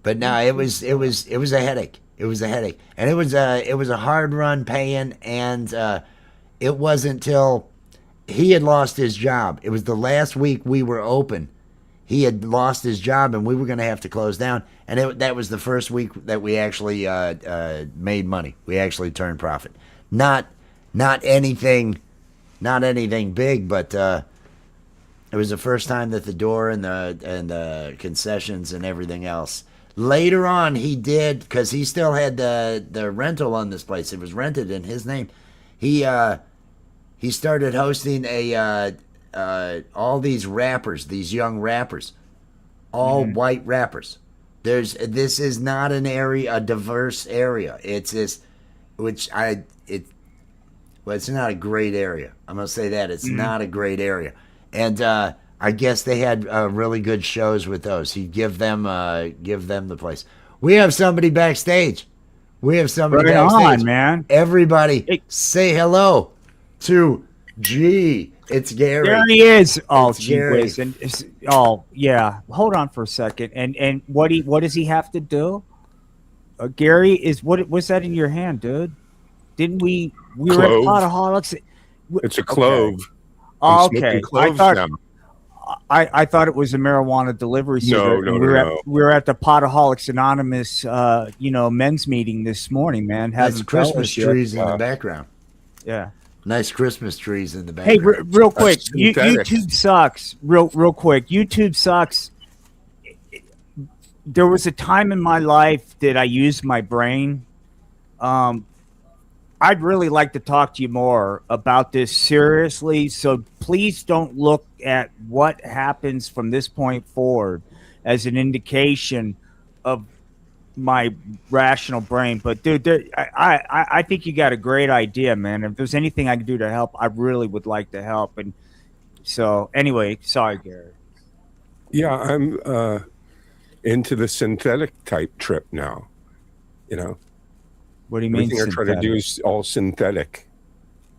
it was a headache. It was a headache, and it was a hard run paying, and it wasn't till he had lost his job. It was the last week we were open. He had lost his job, and we were going to have to close down. And that was the first week that we actually made money. We actually turned profit. Not anything big, but. It was the first time that the door and the concessions and everything else Later on, he did, because he still had the rental on this place. It was rented in his name. He started hosting all these rappers, these young rappers, all white rappers. This is not an area, a diverse area. It's this, well, it's not a great area. I'm gonna say that it's not a great area, and I guess they had really good shows with those. He'd give them the place. We have somebody backstage. We have somebody
Right
backstage.
on, man.
Everybody, say hello to G. It's Gary.
There he is. Oh,
It's
gee
Gary.
whiz. And yeah. Hold on for a second. And what does he have to do? Gary, what's that in your hand, dude? Didn't we were at
Clove.
Potaholics?
It's a clove.
Oh,
I'm smoking
okay.
cloves now.
I thought it was a marijuana delivery cigarette.
No,
We were at the Potaholics Anonymous men's meeting this morning, man.
That's
Having
Christmas
fellowship.
trees in the background.
Yeah.
Nice Christmas trees in the
Hey,
background.
real quick,
That's synthetic.
YouTube sucks. Real quick, YouTube sucks. There was a time in my life that I used my brain. I'd really like to talk to you more about this seriously. So please don't look at what happens from this point forward as an indication of my rational brain. But dude, I think you got a great idea, man. If there's anything I can do to help, I really would like to help. And so anyway, sorry, Gary.
Yeah, I'm into the synthetic type trip now. You know,
What do you mean?
everything I try to do is all synthetic.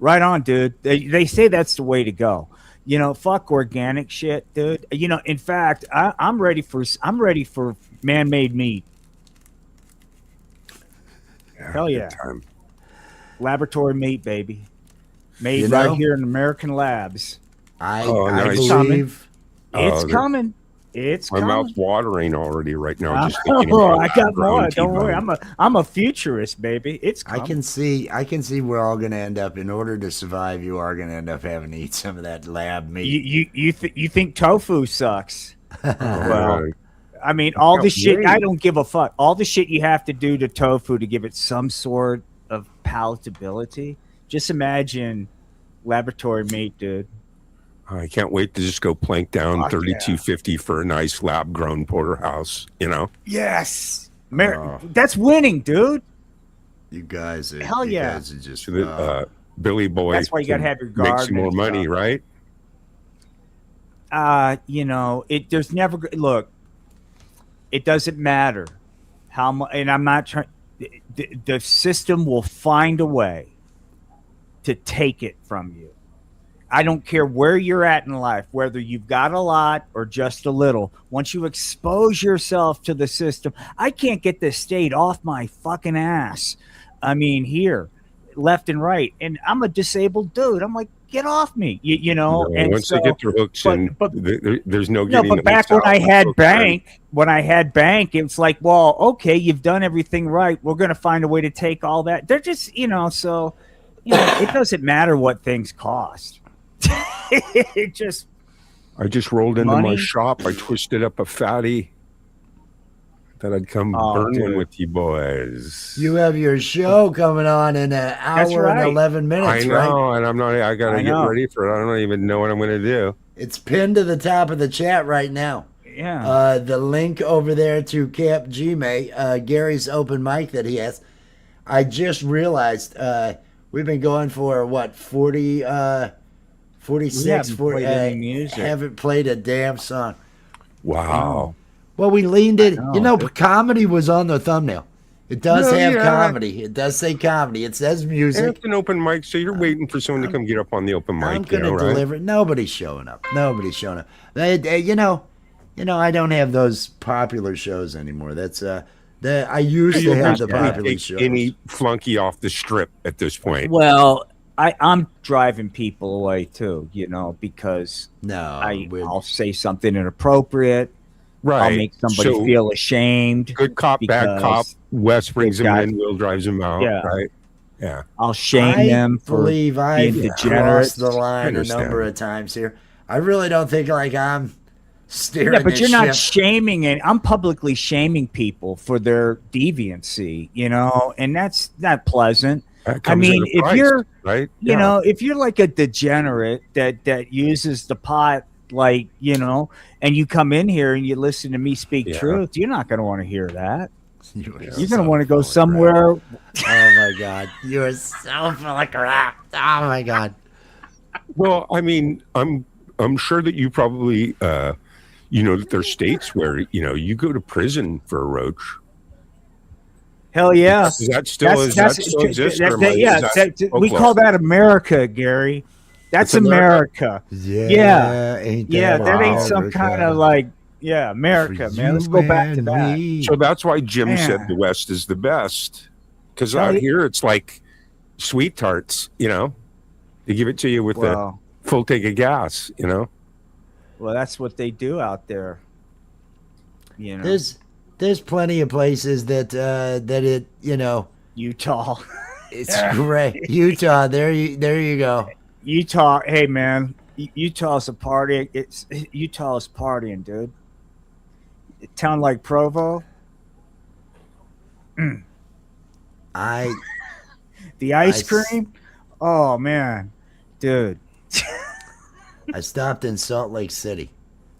Right on, dude. They say that's the way to go. Fuck organic shit, dude. In fact, I'm ready for man-made meat. Hell yeah.
Good time.
Laboratory meat, baby. Made
You
right
know?
here in American labs.
I
nice.
believe.
It's
Oh,
coming. It's
My
coming.
mouth's watering already right now. Just thinking about
I got more.
lab-grown
Don't worry.
T-bone.
I'm a futurist, baby. It's
I
coming.
can see we're all going to end up, in order to survive, you are going to end up having to eat some of that lab meat.
You think tofu sucks? Well,
Uh,
I mean, all the shit.
great.
I don't give a fuck. All the shit you have to do to tofu to give it some sort of palatability. Just imagine laboratory meat, dude.
I can't wait to just go plank down
Fuck yeah.
$32.50 for a nice lab-grown porterhouse.
Yes,
Oh.
that's winning, dude.
You guys are,
Hell
you
yeah.
guys are just.
So that Billy Boy
That's why you gotta
can
have your
make
garden
some more
and
money,
stuff.
right?
There's never look. It doesn't matter how much, and I'm not trying. The system will find a way to take it from you. I don't care where you're at in life, whether you've got a lot or just a little. Once you expose yourself to the system, I can't get this state off my fucking ass. I mean, here, left and right, and I'm a disabled dude. I'm like, get off me, And
Once
so,
they get their hooks
but-
in,
but-
there's no
no,
getting
but
the
back
hooks
when
out.
I had
Okay.
bank, it's like, well, okay, you've done everything right. We're gonna find a way to take all that. They're just, so it doesn't matter what things cost. It just
I just rolled into my
Money.
shop. I twisted up a fatty. Thought I'd come
Oh,
burn one
dude.
with you boys.
You have your show coming on in an hour
right.
and 11 minutes,
I
right?
know, and I'm not. I gotta
I
get
know.
ready for it. I don't even know what I'm gonna do.
It's pinned to the top of the chat right now.
yeah.
The link over there to Camp Gmail, Gary's open mic that he has. I just realized we've been going for what 46,
We haven't
40,
played any music.
haven't played a damn song.
Wow.
Well, we leaned it.
know.
Comedy was on the thumbnail. It does
No,
have
yeah.
comedy. It does say comedy. It says music.
It's an open mic, so you're waiting for someone to come get up on the open mic.
I'm gonna
right?
deliver. Nobody's showing up. Nobody's showing up. I don't have those popular shows anymore. That's I used to
You'll
have the
basically
popular
take
shows.
any flunky off the strip at this point.
Well, I'm driving people away too, because
No,
I'll say something inappropriate.
Right.
I'll make somebody
So,
feel ashamed.
good cop, bad cop.
because
Wes brings him
got-
in, Will drives him out.
Yeah.
Right. Yeah.
I'll shame
I
them for
believe I've
being
crossed
degenerates.
the line a
understand.
number of times here. I really don't think like I'm steering
Yeah, but
this
you're not
ship.
shaming it. I'm publicly shaming people for their deviancy, and that's not pleasant.
That
I
comes
mean,
at a
if
price,
you're,
right?
if you're like a degenerate that uses the pot, like, and you come in here and you listen to me speak
Yeah.
truth, you're not going to want to hear that.
You are
You're
so
going to want to go
full of
somewhere.
crap. Oh my god, you are so full of crap. Oh my god.
Well, I mean, I'm sure that you probably that there's states where you go to prison for a roach.
Hell yeah.
Does that still exist? Or
We call that America, Gary. That's
It's
America.
Yeah, ain't
Yeah, that ain't some
America?
kind of like, America,
For
man. Let's
you
go back to
and
that.
me.
So that's why Jim
Man.
said the West is the best. Because
Hell
out
yeah.
here it's like sweet tarts, They give it to you with
Well,
a full tank of gas,
well, that's what they do out there.
There's plenty of places that
Utah.
it's great. Utah, there you go.
Utah, hey man, Utah's a party. Utah's partying, dude. A town like Provo,
I
the ice
I s-
cream. Oh man, dude.
I stopped in Salt Lake City.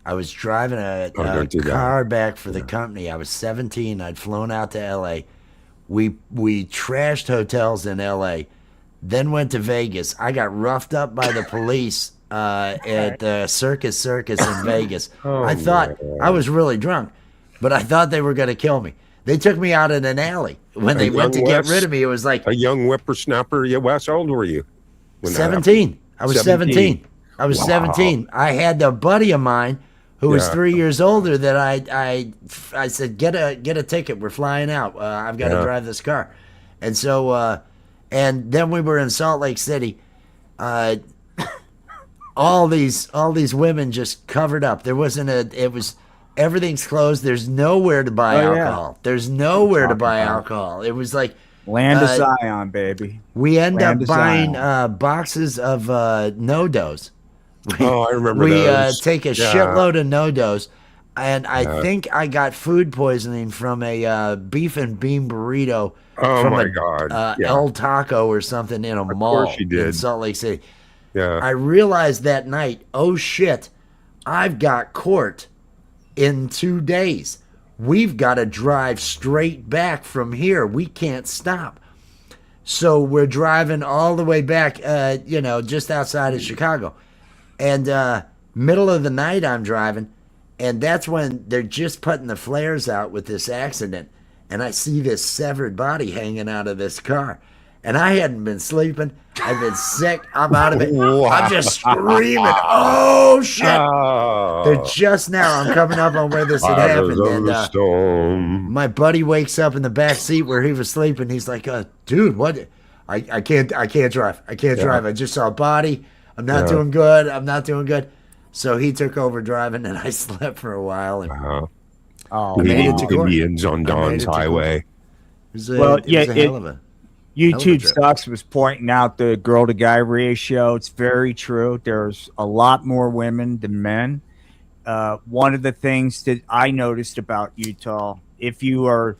I was driving a
don't do that.
car back for the company. I was 17. I'd flown out to L.A. We trashed hotels in L.A. Then went to Vegas. I got roughed up by the police at the Circus in Vegas. I thought I was really drunk, but I thought they were going to kill me. They took me out in an alley. When they went to get rid of me, it was like
a young whippersnapper. Yeah, Wes, how old were you? when that happened?
17. I was 17. I was
Wow.
17. I had a buddy of mine who was
Yeah.
3 years older that I said, get a ticket. We're flying out. I've got to
Yeah.
drive this car. And so, and then we were in Salt Lake City. All these women just covered up. There wasn't everything's closed. There's nowhere to buy
Oh, yeah.
alcohol. There's nowhere to
Talking
buy
about.
alcohol. It was like,
Land of Zion, baby.
we end
Land
up
of
buying
Zion.
boxes of no-dos.
Oh, I remember
We
those.
take a
Yeah.
shitload of no-dos, and I think I got food poisoning from a beef and bean burrito
Oh
from
my
a
God. Yeah.
El Taco or something in a mall
course you
in
did.
Salt Lake City.
Yeah.
I realized that night, oh shit, I've got court in 2 days. We've got to drive straight back from here. We can't stop. So we're driving all the way back, just outside of Chicago. And middle of the night I'm driving, and that's when they're just putting the flares out with this accident. And I see this severed body hanging out of this car. And I hadn't been sleeping. I've been sick. I'm out of it.
Wow.
I'm just screaming, oh, shit.
Oh.
They're just now. I'm coming up on where this had happened. And
Stone.
my buddy wakes up in the back seat where he was sleeping. He's like, dude, what? I can't drive. I can't drive. I just saw a body. I'm not doing good. I'm not doing good. So he took over driving, and I slept for a while. And
Uh-huh.
Oh,
made it
Leading
to court.
Indians on
I made it
Don's
to court.
Highway.
it was a,
Well,
it
yeah,
was a hell of a.
YouTube
trip.
Sucks was pointing out the girl to guy ratio. It's very true. There's a lot more women than men. One of the things that I noticed about Utah, if you are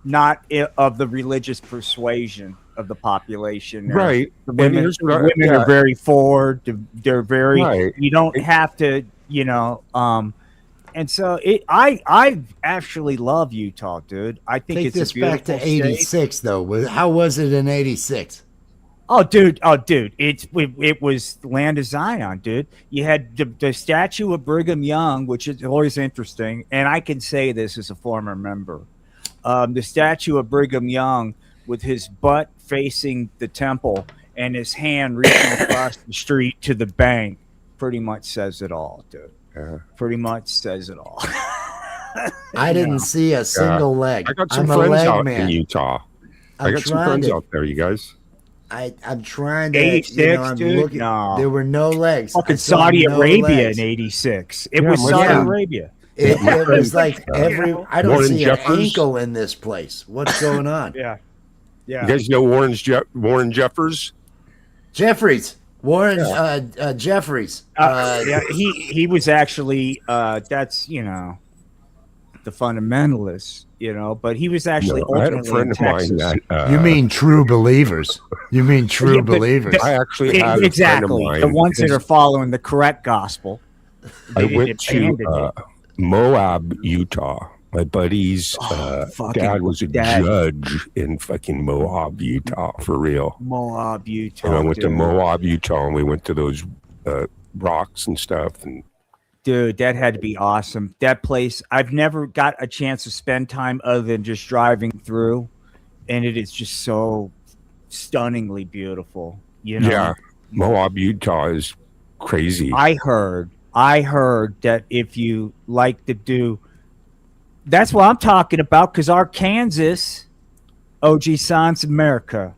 not of the religious persuasion of the population,
Right.
the
And
women,
here's
the
what I-
women
yeah.
are very forward. They're very.
Right.
You don't have to, and so I actually love Utah, dude. I think
Take
it's
this
a beautiful
back to
state.
'86, though. How was it in '86?
Oh, dude! It was Land of Zion, dude. You had the statue of Brigham Young, which is always interesting, and I can say this as a former member. The statue of Brigham Young with his butt facing the temple and his hand reaching across the street to the bank pretty much says it all, dude.
Yeah.
Pretty much says it all.
I didn't see a single leg.
I got some
I'm a
friends
leg
out
man.
in Utah. I
I'm
got some
trying
friends
to-
out there, you guys.
I'm trying to.
86,
I'm
dude?
looking.
No.
There were no legs. I
Fucking
saw
Saudi
no
Arabia
legs.
in #86. It
Yeah,
was
my
Saudi
friend-
Arabia.
It was like every. I don't
Warren
see
Jeffers.
an ankle in this place. What's going on?
Yeah.
You guys know Warren Jeffers?
Jeffries. Warren Jeffries.
Yeah, he was actually that's the fundamentalist, but he was actually
No, I had a
ultimately
friend
in
of mine
Texas.
that
You mean true believers? You mean true
Yeah, but
believers?
I actually had a friend of
exactly
mine.
the ones that are following the correct gospel.
I
They
went to
abandoned it.
Moab, Utah. My buddy's dad was a judge in fucking Moab, Utah, for real.
Moab, Utah.
And I went to
dude.
Moab, Utah, and we went to those rocks and stuff. And
Dude, that had to be awesome. That place, I've never got a chance to spend time other than just driving through, and it is just so stunningly beautiful.
yeah, Moab, Utah is crazy.
I heard that if you like to do, that's what I'm talking about, because our Kansas, OG Science America.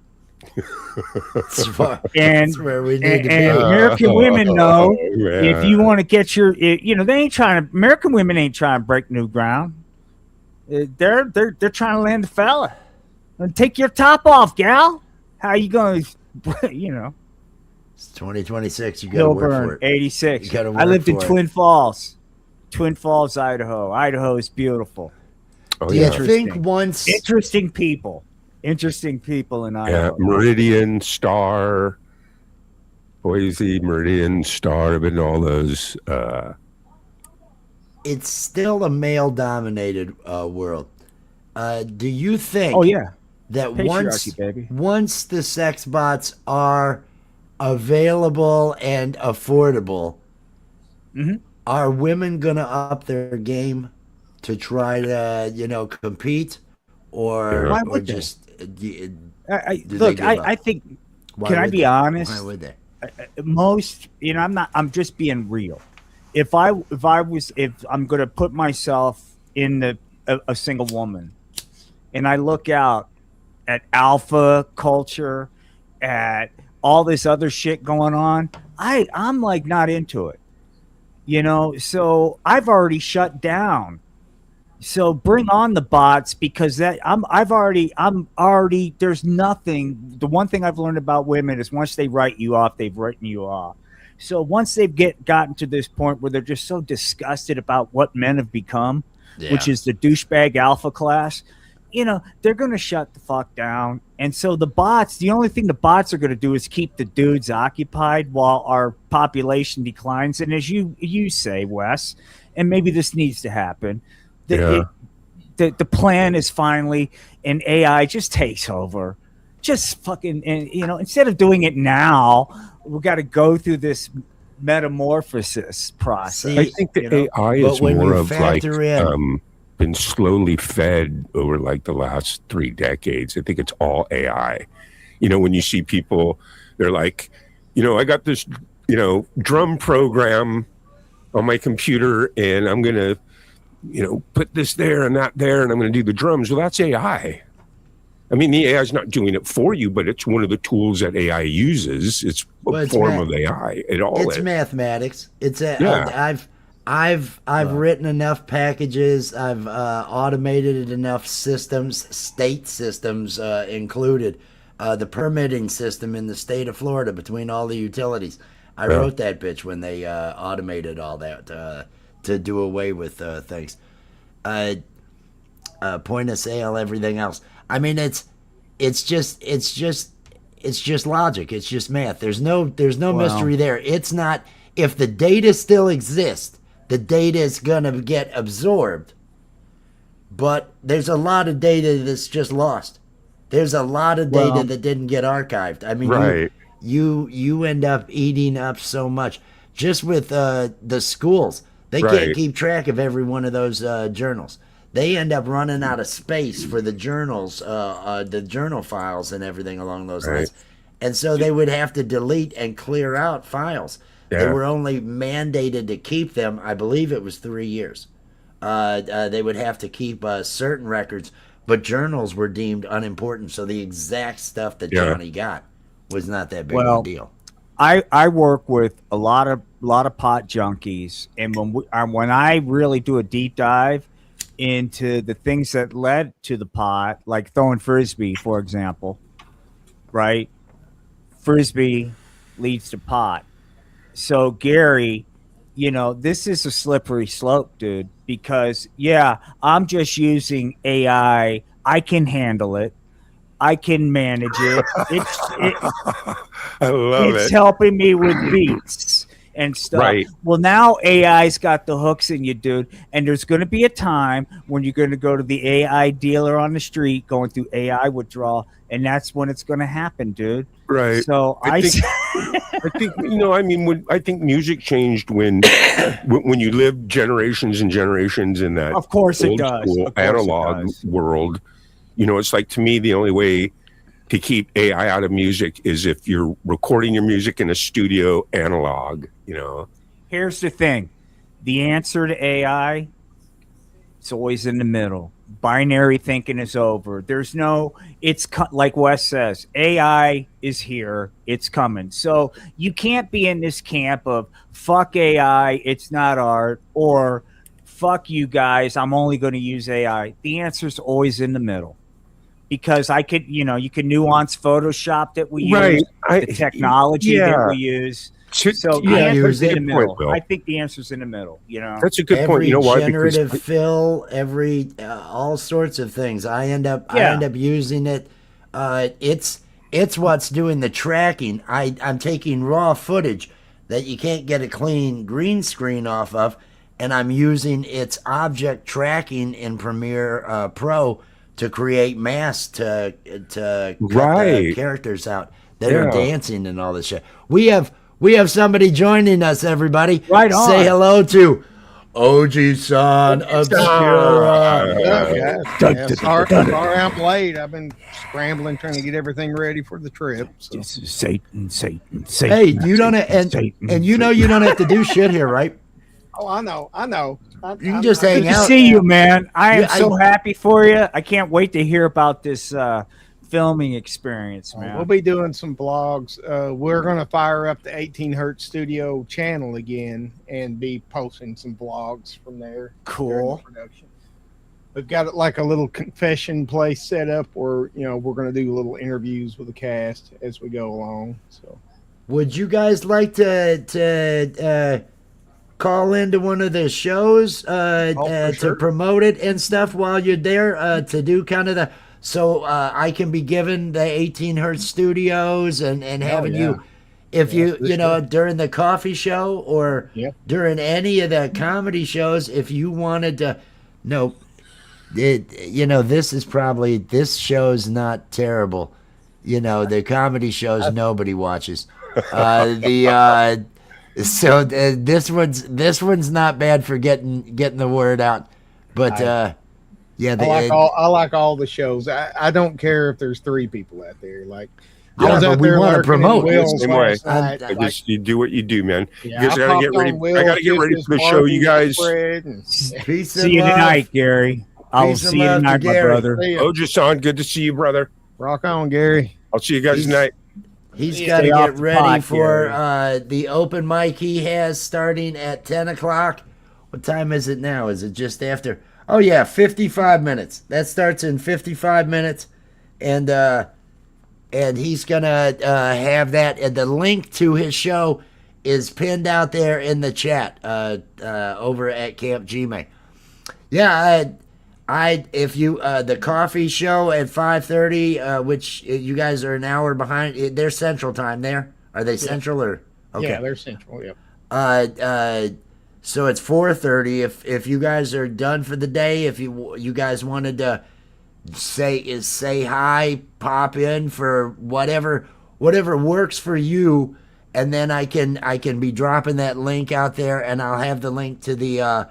That's where we need to be.
American women know if you want to get your, they ain't trying to. American women ain't trying to break new ground. They're trying to land the fella. And take your top off, gal. How you going?
It's 2026. You got to work for it.
86.
You gotta
I lived in
work for
Twin Falls, Idaho. Idaho is beautiful.
Do you think once
Interesting people in Idaho.
Yeah, Meridian, Star, Boise, Meridian, Star, I've been to all those.
it's still a male-dominated world? Do you think?
Oh yeah,
that
patriarchy, baby.
once the sex bots are available and affordable, are women gonna up their game to try to compete, or
Why
or
would they?
just
Look, I think. Can I be honest?
Why would they?
Most, I'm just being real. If I'm going to put myself in a single woman, and I look out at alpha culture, at all this other shit going on, I'm like not into it. So I've already shut down. So bring on the bots, because I'm already there's nothing. The one thing I've learned about women is once they write you off, they've written you off. So once they've gotten to this point where they're just so disgusted about what men have become, which is the douchebag alpha class, they're going to shut the fuck down. And so the only thing the bots are going to do is keep the dudes occupied while our population declines. And as you say, Wes, and maybe this needs to happen, the plan is finally, and AI just takes over. Just fucking, and instead of doing it now, we got to go through this metamorphosis process.
I think the AI is more of like been slowly fed over like the last 3 decades. I think it's all AI. When you see people, they're like, I got this, drum program on my computer, and I'm gonna put this there and that there, and I'm going to do the drums. Well, that's AI. I mean, the AI is not doing it for you, but it's one of the tools that AI uses. It's a form of AI. It's
mathematics. I've written enough packages. I've automated enough systems, state systems included. The permitting system in the state of Florida between all the utilities. I wrote that bitch when they automated all that to do away with things. Point of sale, everything else. I mean, it's just logic. It's just math. There's no mystery there. It's not. If the data still exists, the data is gonna get absorbed. But there's a lot of data that's just lost. There's a lot of data that didn't get archived. I mean, you end up eating up so much. Just with the schools, they can't keep track of every one of those journals. They end up running out of space for the journals, the journal files and everything along those lines. And so they would have to delete and clear out files. They were only mandated to keep them, I believe it was 3 years. They would have to keep certain records, but journals were deemed unimportant. So the exact stuff that Johnny got was not that big of a deal.
I work with a lot of pot junkies, and when I really do a deep dive into the things that led to the pot, like throwing frisbee, for example, right? Frisbee leads to pot. So Gary, this is a slippery slope, dude, because I'm just using AI. I can handle it. I can manage it.
I love
it's
it.
helping me with beats and stuff.
Right.
Well, now AI's got the hooks in you, dude. And there's going to be a time when you're going to go to the AI dealer on the street going through AI withdrawal, and that's when it's going to happen, dude.
Right.
So
I think I think music changed when you lived generations and generations in that
of course
old
it does.
school analog world. It's like, to me, the only way to keep AI out of music is if you're recording your music in a studio analog,
Here's the thing. The answer to AI, it's always in the middle. Binary thinking is over. It's like Wes says, AI is here. It's coming. So you can't be in this camp of fuck AI, it's not art, or fuck you guys, I'm only going to use AI. The answer is always in the middle. Because I could, you can nuance Photoshop that we use, the technology that we use. So the answer's in the middle. I think the answer's in the middle.
That's a good point. You know why?
Generative fill, all sorts of things. I end up using it. It's what's doing the tracking. I'm taking raw footage that you can't get a clean green screen off of, and I'm using its object tracking in Premiere Pro to create masks to cut the characters out that are dancing and all this shit. We have somebody joining us, everybody.
Right on.
Say hello to OG-san Obscura.
Sorry I'm late. I've been scrambling trying to get everything ready for the trip. So.
Satan.
Hey, you don't you don't have to do shit here, right?
Oh, I know.
You can just hang
Good
out.
to see you, man. I am so happy for you. I can't wait to hear about this filming experience, man.
We'll be doing some vlogs. We're going to fire up the 18 Hertz Studio channel again and be posting some vlogs from there.
Cool.
Production. We've got like a little confession place set up where, we're going to do little interviews with the cast as we go along. So,
would you guys like to call into one of the shows to promote it and stuff while you're there to do kind of so I can be given the 18 Hertz Studios and having you, if during the coffee show or during any of the comedy shows, if you wanted to, this show's not terrible. The comedy shows nobody watches. So this one's not bad for getting the word out, but I
like all the shows. I don't care if there's 3 people out there. Like,
we want to promote
the same way. You do what you do, man. You guys gotta get ready. I gotta get ready for the show, you guys.
Peace
see you tonight, Gary. I'll see you tonight, my brother.
Oja-san, good to see you, brother.
Rock on, Gary.
I'll see you guys tonight.
He's got to get ready for the open mic he has starting at 10 o'clock. What time is it now? Is it just after? Oh, yeah, 55 minutes. That starts in 55 minutes. And he's going to have that. And the link to his show is pinned out there in the chat over at Camp Gmail. Yeah, if you the coffee show at 5:30, which you guys are an hour behind, they're Central Time. There are they Central or okay?
Yeah, they're Central. Yep.
So it's 4:30. If you guys are done for the day, if you guys wanted to say hi, pop in for whatever works for you, and then I can be dropping that link out there, and I'll have the link to the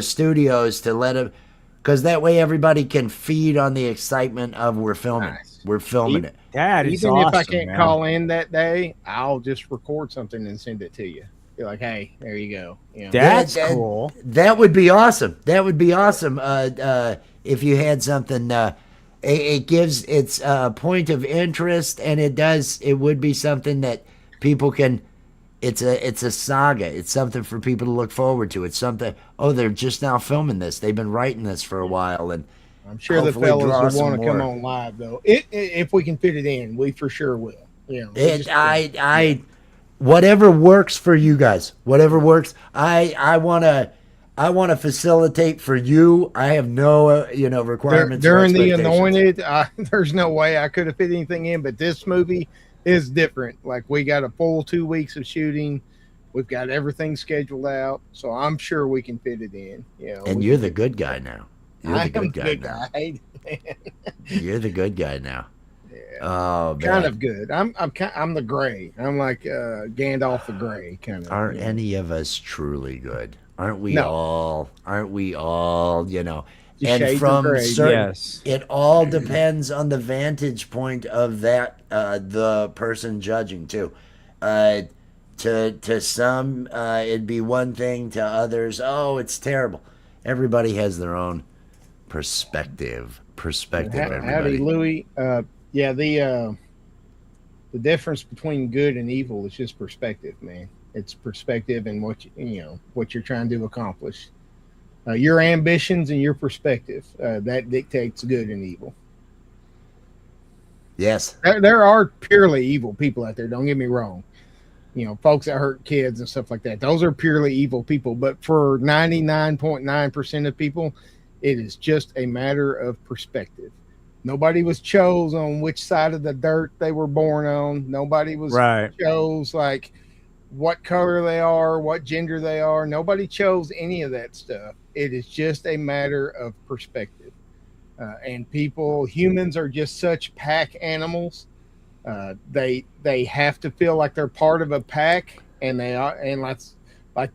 studios to let them. Because that way everybody can feed on the excitement of we're filming. Nice. We're filming it.
That is
Even
awesome,
if I can't call in that day, I'll just record something and send it to you. Be like, hey, there you go.
That's cool.
That would be awesome. That would be awesome if you had something. It gives its point of interest, and it would be something that people can. It's a saga. It's something for people to look forward to. It's something. Oh, they're just now filming this. They've been writing this for a while, and
I'm sure the fellas will want to come on live though. If we can fit it in, we for sure will.
whatever works for you guys. Whatever works. I wanna facilitate for you. I have no requirements
during
or
the
expectations.
Anointed. There's no way I could have fit anything in, but this movie is different. Like, we got a full 2 weeks of shooting. We've got everything scheduled out, so I'm sure we can fit it in.
And you're the good guy now. You're
I
the
am
good guy now. You're the good guy now.
Yeah.
Oh, man.
Kind of good. I'm the gray. I'm like Gandalf the Gray kind of.
Aren't any of us truly good? Aren't we
No.
all? Aren't we all?
Just
And
shades of
from
gray.
certain,
Yes.
it all depends on the vantage point of that the person judging too. To some, it'd be one thing. To others, oh, it's terrible. Everybody has their own perspective. Everybody.
Howdy, Louie. Yeah, the difference between good and evil is just perspective, man. It's perspective and what what you're trying to accomplish. Your ambitions and your perspective that dictates good and evil.
Yes.
There are purely evil people out there. Don't get me wrong. Folks that hurt kids and stuff like that. Those are purely evil people. But for 99.9% of people, it is just a matter of perspective. Nobody was chose on which side of the dirt they were born on. Nobody was chose like what color they are, what gender they are. Nobody chose any of that stuff. It is just a matter of perspective. And humans are just such pack animals. They have to feel like they're part of a pack, and they are, and like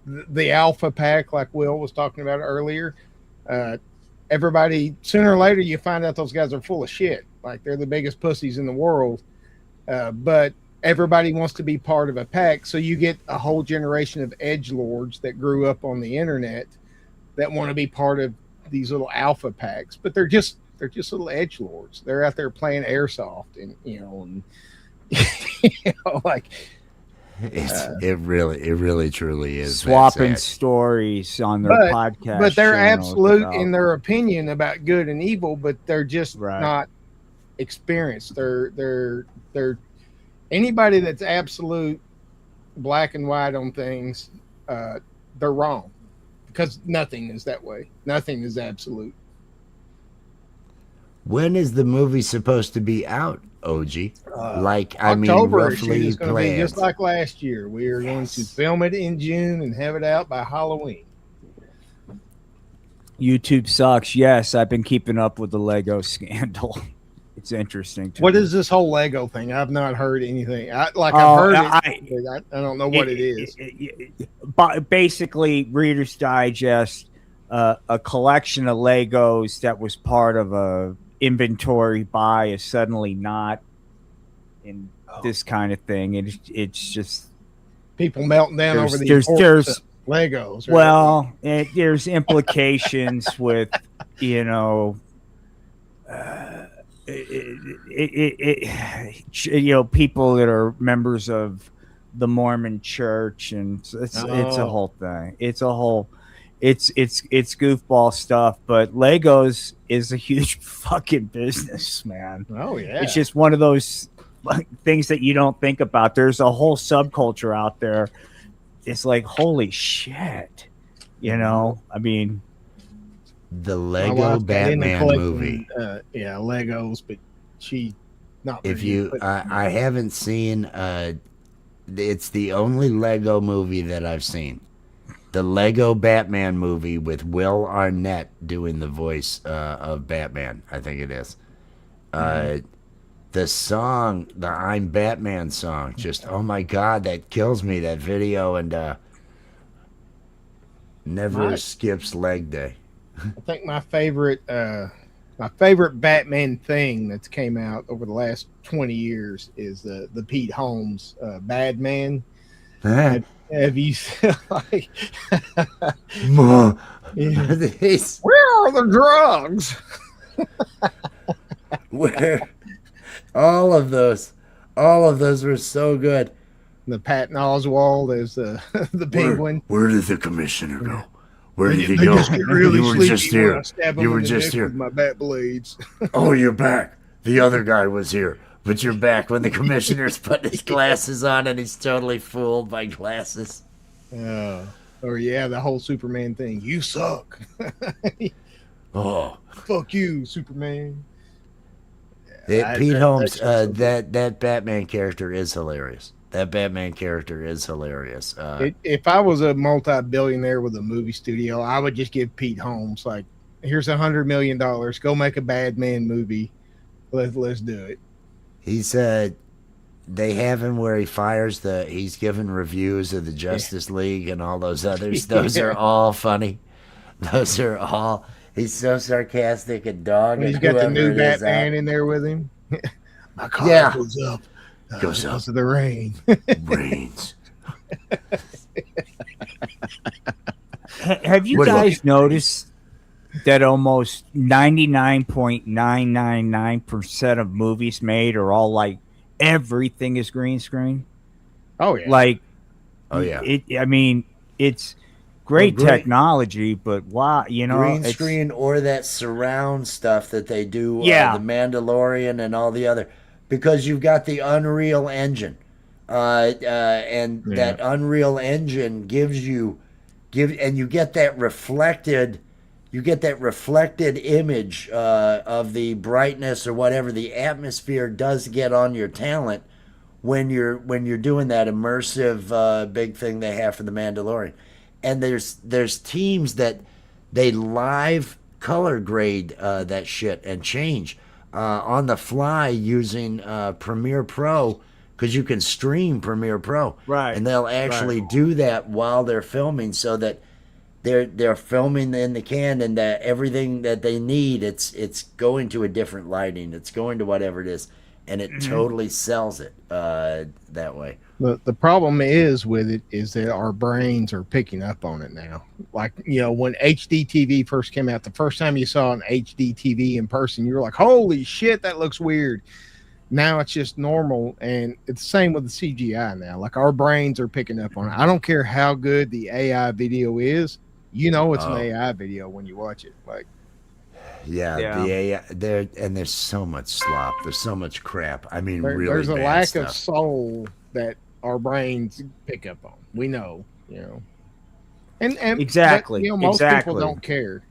the alpha pack, like Will was talking about earlier. Everybody, sooner or later, you find out those guys are full of shit. Like, they're the biggest pussies in the world. But everybody wants to be part of a pack, so you get a whole generation of edgelords that grew up on the internet that want to be part of these little alpha packs. But they're just little edgelords. They're out there playing airsoft, and like
it really truly is
swapping stories on their podcast.
But they're absolute in their opinion about good and evil, but they're just not experienced. They're anybody that's absolute black and white on things, they're wrong, because nothing is that way. Nothing is absolute.
When is the movie supposed to be out, OG?
October,
roughly
it's going to be just like last year. We are going to film it in June and have it out by Halloween.
YouTube sucks. Yes, I've been keeping up with the Lego scandal. It's interesting.
What is this whole Lego thing? I've not heard anything. I've heard it. I don't know what it is.
Basically, Reader's Digest, a collection of Legos that was part of a inventory buy is suddenly not in this kind of thing. It's just
people melting down over the Legos. Right?
Well, there's implications with people that are members of the Mormon Church, and it's a whole thing. It's goofball stuff, but Legos is a huge fucking business, man.
Oh yeah.
It's just one of those things that you don't think about. There's a whole subculture out there. It's like, holy shit. I mean,
the Lego Batman movie.
Legos, but she not.
If you, I haven't seen. It's the only Lego movie that I've seen. The Lego Batman movie with Will Arnett doing the voice of Batman. I think it is. The song, the I'm Batman song, just oh my god, that kills me. That video, and never skips leg day.
I think my favorite Batman thing that's came out over the last 20 years is the Pete Holmes Bad Man. Have you like?
Where
are the drugs?
Where? All of those were so good.
The Patton Oswalt as the Penguin.
Where did the commissioner go? Where did he go?
Really
you were just here.
You were just here. My bat blades.
Oh, you're back. The other guy was here. But you're back when the commissioner's putting his glasses on and he's totally fooled by glasses.
Or the whole Superman thing. You suck.
Oh,
fuck you, Superman.
Pete Holmes, that Batman character is hilarious.
If I was a multi-billionaire with a movie studio, I would just give Pete Holmes like, here's $100 million. Go make a Batman movie. Let's do it.
He said they have him where he's giving reviews of the Justice League and all those others. Those are all funny. Those are all. He's so sarcastic and dog.
He's got the new Batman in there with him. My car goes up.
Goes up.
Because of the rain.
Rains.
Have you guys noticed that almost 99.999% of movies made are all like everything is green screen?
Oh yeah.
Like,
great
it's great technology, but wow,
green screen or that surround stuff that they do. The Mandalorian and all the other, because you've got the Unreal Engine, that Unreal Engine gives you and you get that reflected. You get that reflected image of the brightness or whatever the atmosphere does get on your talent when you're doing that immersive big thing they have for the Mandalorian. And there's teams that they live color grade that shit and change on the fly using Premiere Pro, because you can stream Premiere Pro,
right?
And they'll actually do that while they're filming, so that they're filming in the can, and that everything that they need, it's going to a different lighting, it's going to whatever it is, and it totally sells it that way.
The problem is with it is that our brains are picking up on it now. Like, when HD TV first came out, the first time you saw an HD TV in person, you were like, holy shit, that looks weird. Now it's just normal, and it's the same with the CGI now. Like, our brains are picking up on it. I don't care how good the AI video is. It's an AI video when you watch it. Like,
the AI, there's so much slop. There's so much crap. I mean, really
there's a
bad
lack
stuff.
of soul that our brains pick up on. We know, and
exactly.
But, most people don't care.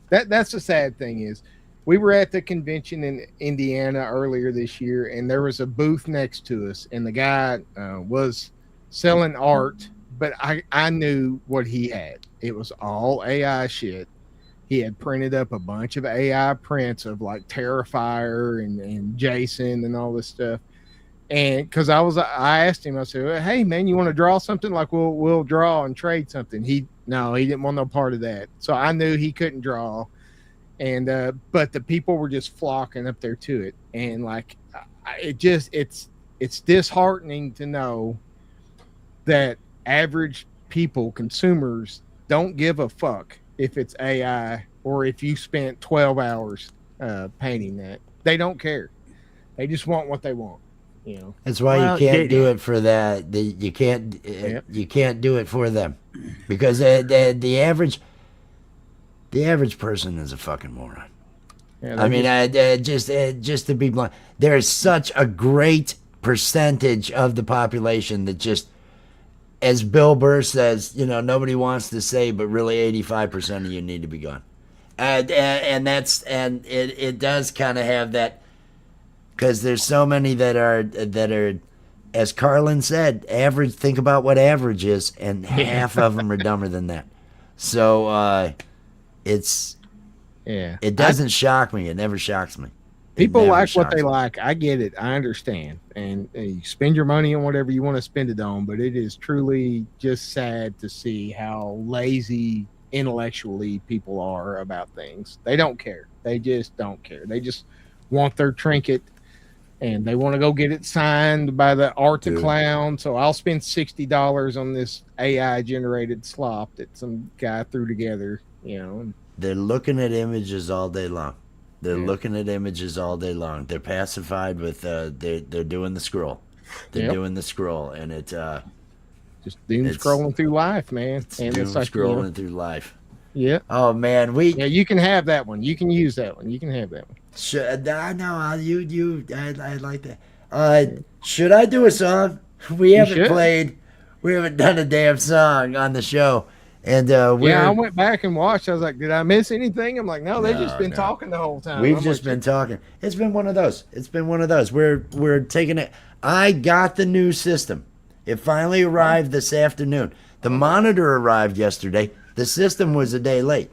That's the sad thing is, we were at the convention in Indiana earlier this year, and there was a booth next to us, and the guy was selling art. But I knew what he had. It was all AI shit. He had printed up a bunch of AI prints of like Terrifier and Jason and all this stuff. And because I asked him, I said, hey man, you want to draw something? Like we'll draw and trade something. He didn't want no part of that. So I knew he couldn't draw. And but the people were just flocking up there to it. And like it's disheartening to know that average people, consumers, don't give a fuck if it's AI or if you spent 12 hours painting that. They don't care. They just want what they want.
That's why you can't do it for that. You can't do it for them, because the average person is a fucking moron. I mean, just to be blunt, there's such a great percentage of the population that just, as Bill Burr says, nobody wants to say, but really 85% of you need to be gone. And it does kind of have that, because there's so many that are, as Carlin said, average. Think about what average is, and half of them are dumber than that. So it doesn't shock me. It never shocks me.
People like what they like. I get it. I understand. And you spend your money on whatever you want to spend it on, but it is truly just sad to see how lazy intellectually people are about things. They don't care. They just don't care. They just want their trinket, and they want to go get it signed by the art clown. So I'll spend $60 on this AI generated slop that some guy threw together,
They're looking at images all day long. They're looking at images all day long. They're pacified with they're doing the scroll. They're doing the scroll, and it's
just doom scrolling through life, man. And
it's like scrolling through life.
Yeah.
Oh man,
you can have that one. You can use that one. You can have that one.
I know I like that. Should I do a song? We haven't done a damn song on the show. And
I went back and watched. I was like, did I miss anything? I'm like, no, they've just been talking the whole time.
We've just been talking. It's been one of those. We're taking it. I got the new system. It finally arrived this afternoon. The monitor arrived yesterday. The system was a day late.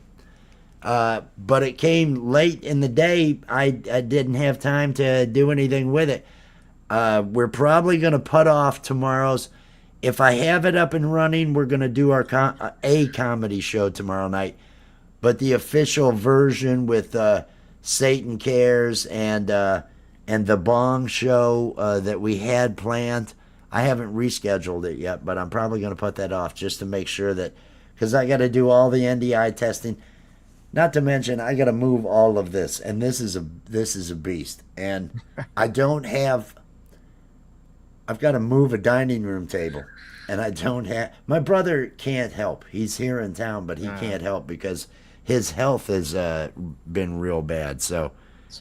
But it came late in the day. I didn't have time to do anything with it. We're probably going to put off tomorrow's. If I have it up and running, we're going to do our a comedy show tomorrow night. But the official version with Satan Cares and the Bong show that we had planned, I haven't rescheduled it yet, but I'm probably going to put that off just to make sure that, because I got to do all the NDI testing. Not to mention, I got to move all of this, and this is a beast. And I've got to move a dining room table, and I don't have. My brother can't help. He's here in town, but he can't help because his health has been real bad. So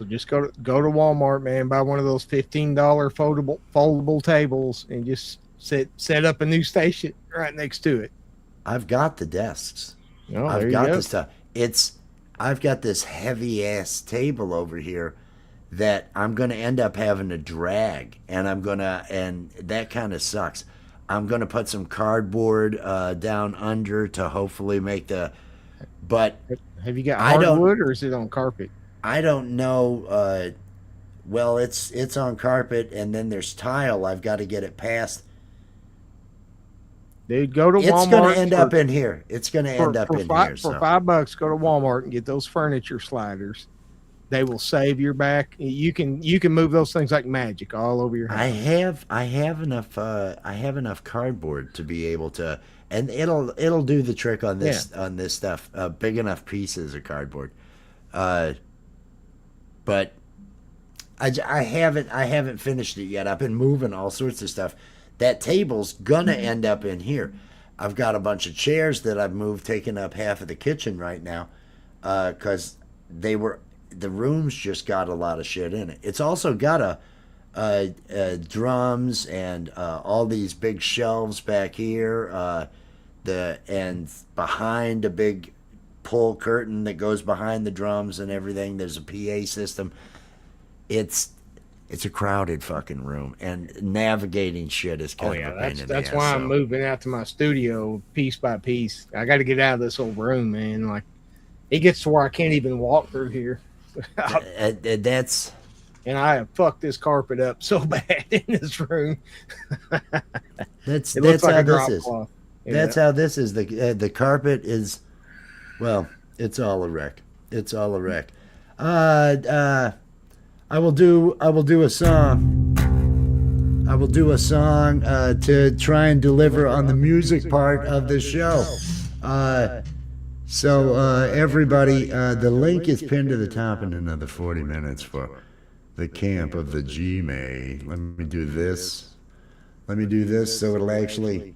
just go to Walmart, man. Buy one of those $15 foldable tables, and just set up a new station right next to it.
I've got the desks.
Oh,
I've got the stuff. I've got this heavy ass table over here that I'm going to end up having to drag, and that kind of sucks. I'm going to put some cardboard down under to hopefully make but
have you got hardwood or is it on carpet?
I don't know. Well, it's on carpet, and then there's tile. I've got to get it past.
Dude, go to Walmart.
It's going to end up in here. It's going to end up in here.
For $5, go to Walmart and get those furniture sliders. They will save your back. You can move those things like magic all over your house.
I have enough cardboard to be able to, and it'll do the trick on this stuff. Big enough pieces of cardboard, but I haven't finished it yet. I've been moving all sorts of stuff. That table's gonna end up in here. I've got a bunch of chairs that I've moved, taking up half of the kitchen right now, because the room's just got a lot of shit in it. It's also got drums and all these big shelves back here. And behind a big pull curtain that goes behind the drums and everything. There's a PA system. It's a crowded fucking room, and navigating shit is kind of a pain in the ass.
That's why I'm moving out to my studio piece by piece. I got to get out of this old room, man. Like, it gets to where I can't even walk through here.
And
I have fucked this carpet up so bad in this room.
That's
like
how this is. That's how this is. The carpet is, well, it's all a wreck. It's all a wreck. I will do a song. I will do a song to try and deliver on the music part of the show. So everybody, the link is pinned to the top in another 40 minutes for the camp of the G-May. Let me do this so it'll actually,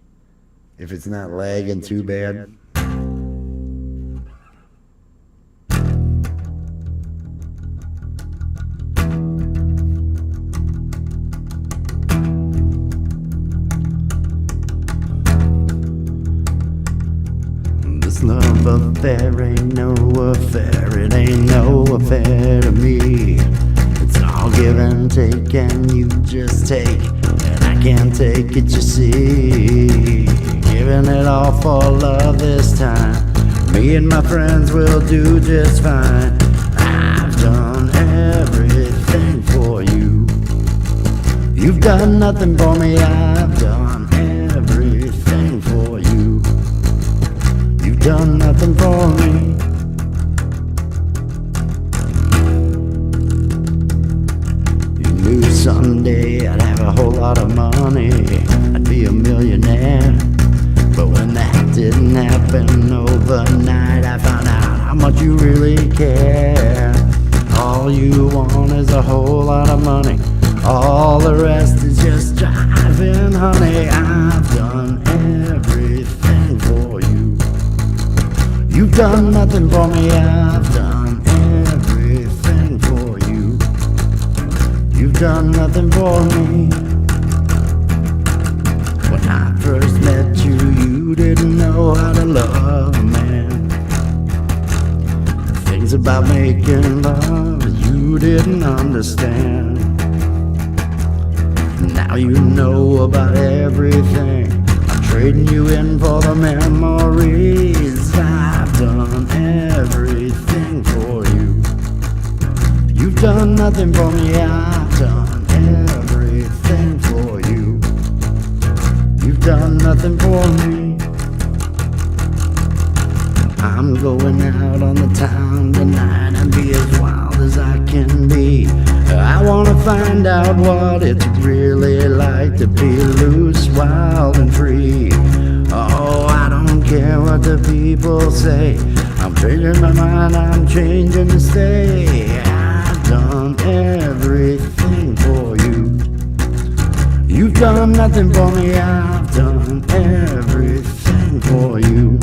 if it's not lagging too bad. Love affair ain't no affair, it ain't no affair to me. It's all give and take, and you just take, and I can't take it, you see. Giving it all for love this time. Me and my friends will do just fine. I've done everything for you. You've done nothing for me, I've done everything for you. You've done nothing for me. You knew someday I'd have a whole lot of money, I'd be a millionaire. But when that didn't happen overnight, I found out how much you really care. All you want is a whole lot of money, all the rest is just driving, honey. I've done everything for you. You've done nothing for me, I've done everything for you. You've done nothing for me. When I first met you, you didn't know how to love a man. Things about making love you didn't understand. Now you know about everything. I'm trading you in for the memories. I've done everything for you. You've done nothing for me. I've done everything for you. You've done nothing for me. I'm going out on the town tonight and be as wild as I can be. I wanna find out what it's really like to be loose, wild and free. Oh, I don't care what the people say. I'm changing my mind, I'm changing to stay. I've done everything for you. You've done nothing for me. I've done everything for you.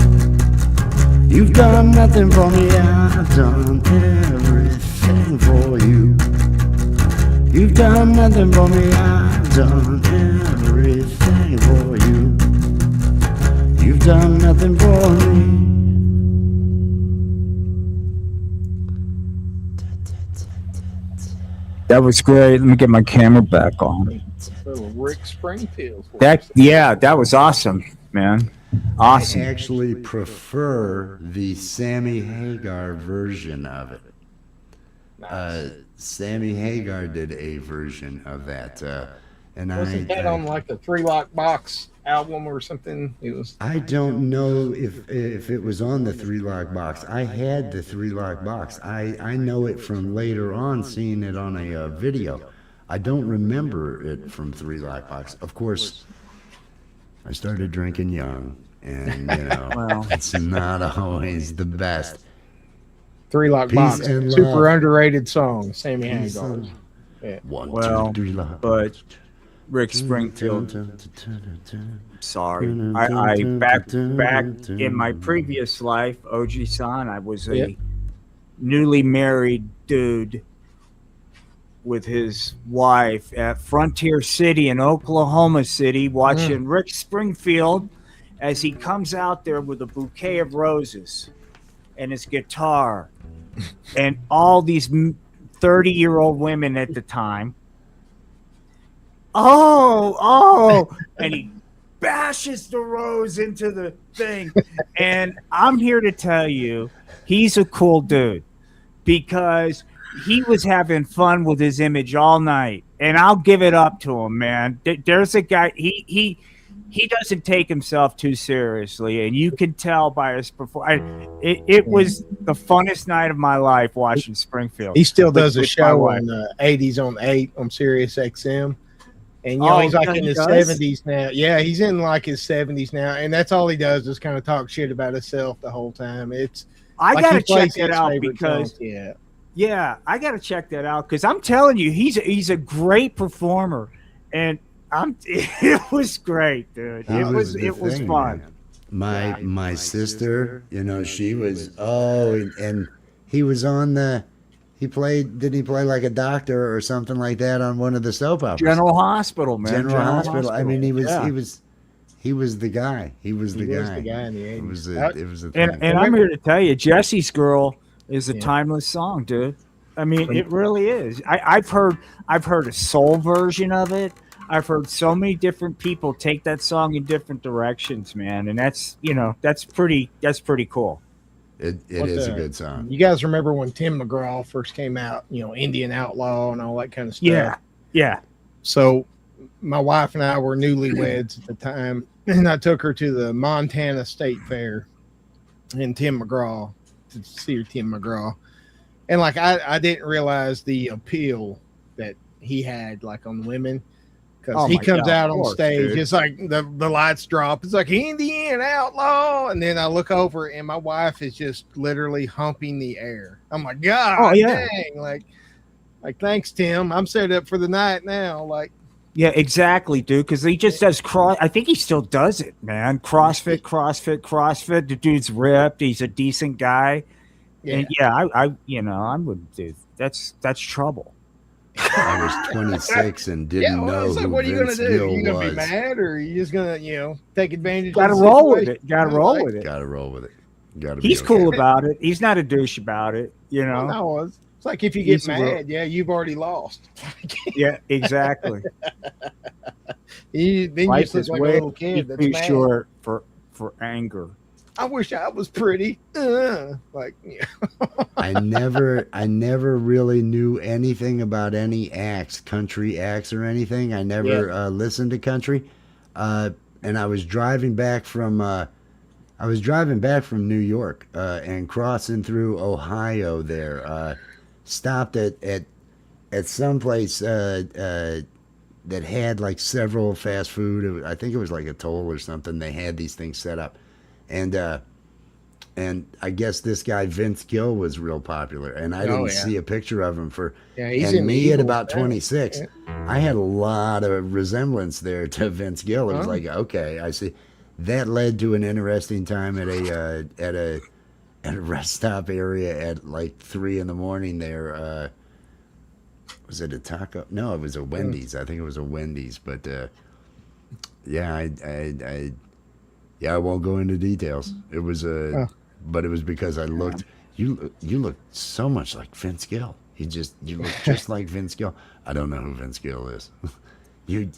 You've done nothing for me. I've done everything for you. You've done nothing for me. I've done everything for you. You've done nothing for me.
That was great. Let me get my camera back on.
Little Rick Springfield.
That was awesome, man. Awesome.
I actually prefer the Sammy Hagar version of it. Sammy Hagar did a version of that, and
wasn't that on like the 3 Lock Box album or something? It was.
I don't know if it was on the 3 Lock Box. I had the 3 Lock Box. I know it from later on seeing it on a video. I don't remember it from 3 Lock Box. Of course, I started drinking young, and
Well.
it's not always the best.
3 Lock
Peace
Box,
and
super
love.
underrated song. Sammy
Peace
Hagar.
and-
Yeah.
1,
Well,
2, 3 Lock.
but Rick Springfield, sorry. I back in my previous life, OG San, I was a newly married dude with his wife at Frontier City in Oklahoma City, watching Rick Springfield as he comes out there with a bouquet of roses and his guitar and all these 30-year-old women at the time. Oh, and he bashes the rose into the thing. And I'm here to tell you, he's a cool dude because he was having fun with his image all night. And I'll give it up to him, man. There's a guy, he doesn't take himself too seriously, and you can tell by his performance. It was the funnest night of my life watching Springfield.
He still does a show on the 80s on 8 on Sirius XM. And he's like in his 70s now. Yeah, he's in like his 70s now, and that's all he does is kind of talk shit about himself the whole time.
I
like
gotta check that out because
songs.
I gotta check that out because I'm telling you, he's a great performer, and it was great, dude. It was fun.
Man. My sister, she was and he was on the. Did he play like a doctor or something like that on one of the soap operas?
General Hospital, man.
General Hospital. I mean, he was the guy. He was the guy
in the 80s.
It was a thing.
And I'm here to tell you, Jesse's Girl is a timeless song, dude. I mean, it really is. I've heard a soul version of it. I've heard so many different people take that song in different directions, man, and that's pretty cool.
It is a good song.
You guys remember when Tim McGraw first came out, Indian Outlaw and all that kind of stuff?
Yeah.
So my wife and I were newlyweds at the time, and I took her to the Montana State Fair and Tim McGraw to see Tim McGraw. And like I didn't realize the appeal that he had like on women. Because he comes out on stage, dude. It's like the lights drop. It's like Indian Outlaw, and then I look over, and my wife is just literally humping the air. I'm like, God, dang! Like thanks, Tim. I'm set up for the night now. Like,
yeah, exactly, dude. Because he just does I think he still does it, man. CrossFit. The dude's ripped. He's a decent guy. Yeah. And I wouldn't do that's trouble.
I was 26 and didn't know who
what are you
Vince
gonna do?
Gill
You gonna
was.
be mad, or are you just gonna, take advantage?
Got to
of the
roll with
situation?
it. Got to roll with it.
Got to roll with it. Got to.
He's
okay.
cool about it. He's not a douche about it.
No, it's like if you get mad, you've already lost.
Yeah, exactly.
Then you just look like a little kid that's
too
mad.
short for anger.
I wish I was pretty.
I never really knew anything about any acts, country acts or anything. I never listened to country. And I was driving back from New York and crossing through Ohio there. Stopped at some place that had like several fast food. I think it was like a toll or something. They had these things set up. And I guess this guy Vince Gill was real popular, and I didn't see a picture of him for.
He's
and me at about 26, I had a lot of resemblance there to Vince Gill. It was like, okay, I see. That led to an interesting time at a rest stop area at like 3 a.m. there. Was it a taco? No, it was a Wendy's. I think it was a Wendy's, but I won't go into details. It was but it was because I looked. You look so much like Vince Gill. You look just like Vince Gill. I don't know who Vince Gill is.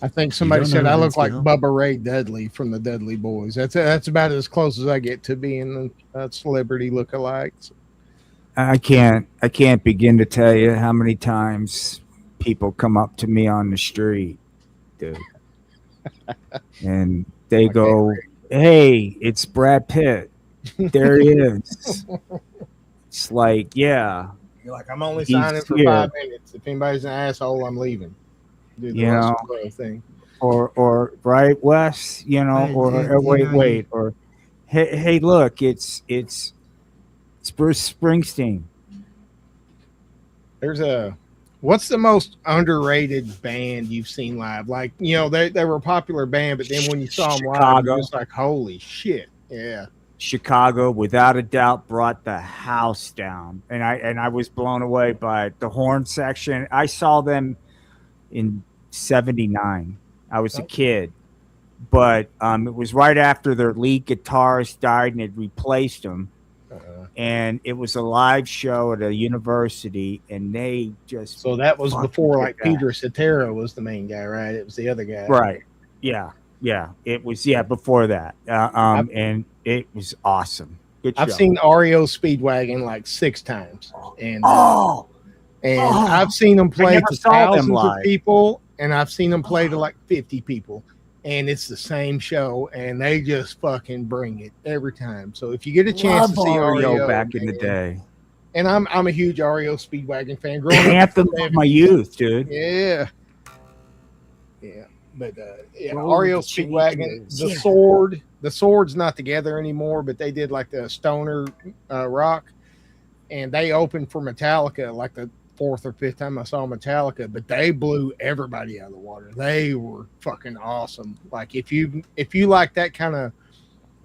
I think somebody said I look like Bubba Ray Dudley from the Dudley Boys. That's about as close as I get to being a celebrity lookalike.
I can't begin to tell you how many times people come up to me on the street, dude, and they go, "Hey, it's Brad Pitt. There he is." It's like, yeah.
You're like, I'm only signing for 5 minutes. If anybody's an asshole, I'm leaving. Do the rest of the thing.
Or right, Wes, wait, or hey, look, it's Bruce Springsteen.
What's the most underrated band you've seen live? Like, they were a popular band, but then when you saw them live, it was like, holy shit. Yeah.
Chicago, without a doubt, brought the house down. And I was blown away by the horn section. I saw them in 79. I was a kid. But it was right after their lead guitarist died and had replaced him. And it was a live show at a university, and they just...
So that was before, like, Peter Cetera was the main guy, right? It was the other guy.
Right. Yeah. It was, before that. And it was awesome. Good show.
I've seen REO Speedwagon like 6 times. And I've seen them play to thousands of people, and I've seen them play to like 50 people. And it's the same show, and they just fucking bring it every time. So if you get a chance to see REO
back in the day,
and I'm a huge REO Speedwagon fan.
Anthem of my youth, dude.
Yeah. But REO Speedwagon, the Sword's not together anymore, but they did like the stoner rock, and they opened for Metallica like the 4th or 5th time I saw Metallica, but they blew everybody out of the water. They were fucking awesome. Like if you like that kind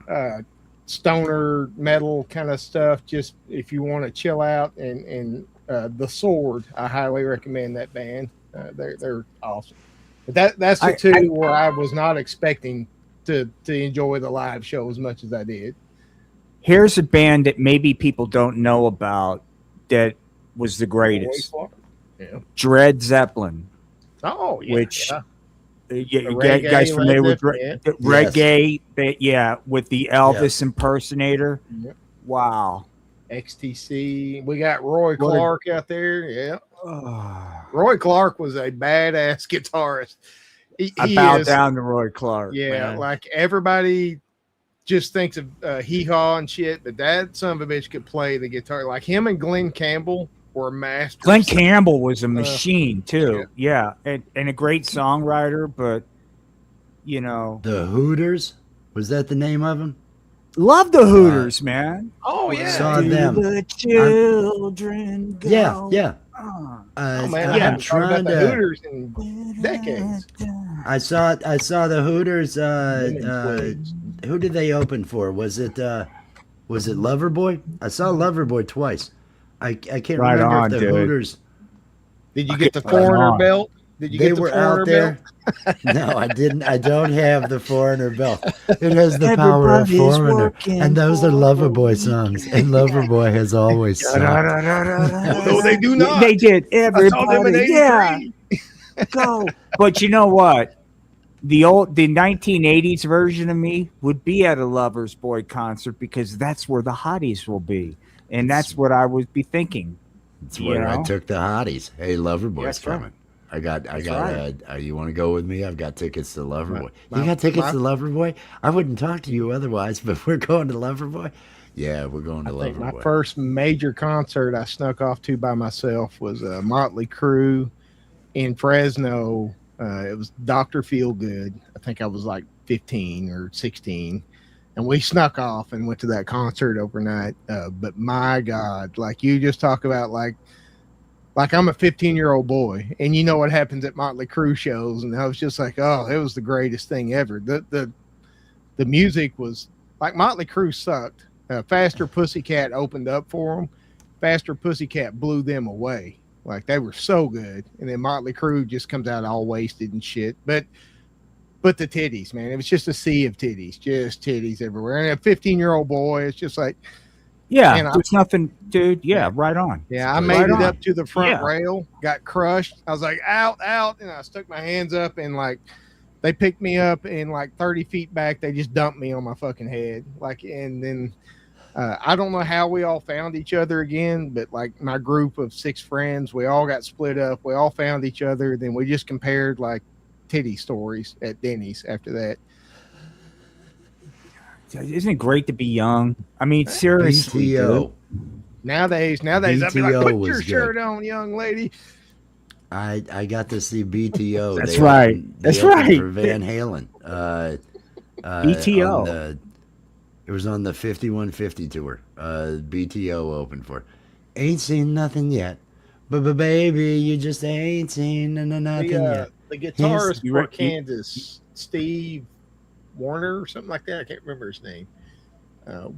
of stoner metal kind of stuff, just if you want to chill out, and the Sword, I highly recommend that band. They're awesome. But that's the two where I was not expecting to enjoy the live show as much as I did.
Here's a band that maybe people don't know about that was the greatest. Dread Zeppelin.
Oh, yeah.
Which
reggae,
guys familiar with reggae?
Yes.
With the Elvis impersonator.
Yep.
Wow.
XTC. We got Roy Clark out there. Yeah. Roy Clark was a badass guitarist.
I bow down to Roy Clark.
Yeah,
man.
like everybody just thinks of hee-haw and shit, but that son of a bitch could play the guitar. Like him and Glenn Campbell were masters.
Glenn Campbell was a machine too. Yeah. And a great songwriter, but
the Hooters, was that the name of them?
Love the Hooters, man.
Oh yeah,
saw them.
The children go.
Yeah. I'm trying
the
to.
Hooters in decades.
I saw the Hooters. Who did they open for? Was it Loverboy? I saw Loverboy twice. I can't remember if the Hooters.
Did you get the foreigner belt? Did you
they
get the
were
foreigner
out there.
belt?
No, I didn't. I don't have the foreigner belt. It has the power of foreigner, and those are Loverboy songs. And Loverboy has always sucked.
No, they do not.
They did.
I saw them in
Everybody,
83.
yeah, go. But you know what? The 1980s version of me would be at a Lover's Boy concert because that's where the hotties will be, and that's what I would be thinking.
That's where I took the hotties. Hey, Loverboy's
That's
coming.
right.
I got. You want to go with me? I've got tickets to Loverboy.
My-
You got tickets to Loverboy? I wouldn't talk to you otherwise, but we're going to Loverboy. Yeah, we're going to
I think my
Loverboy.
first major concert I snuck off to by myself was Motley Crue in Fresno. It was Dr. Feelgood. I think I was like 15 or 16. And we snuck off and went to that concert overnight. But my God, like you just talk about like I'm a 15-year-old boy, and you know what happens at Motley Crue shows, and I was just like, oh, it was the greatest thing ever. The music was like Motley Crue sucked. Faster Pussycat opened up for them. Faster Pussycat blew them away. Like they were so good, and then Motley Crue just comes out all wasted and shit. But the titties, man, it was just a sea of titties, just titties everywhere. And a 15-year-old boy, it's just like.
Yeah, there's nothing, dude. Yeah, right on.
Yeah, I made it up to the front rail, got crushed. I was like, out, and I stuck my hands up, and like they picked me up, and like 30 feet back, they just dumped me on my fucking head. Like, and then I don't know how we all found each other again, but like my group of 6 friends, we all got split up. We all found each other. Then we just compared like titty stories at Denny's after that.
Isn't it great to be young? I mean, seriously.
BTO.
Nowadays, I'd be like, put your shirt on, young lady.
I got to see BTO.
That's right. That's right.
For Van Halen.
BTO.
It was on the 5150 tour. BTO opened for. Ain't seen nothing yet. But baby, you just ain't seen nothing yet.
The guitarist for Kansas, Steve Warner or something like that. I can't remember his name.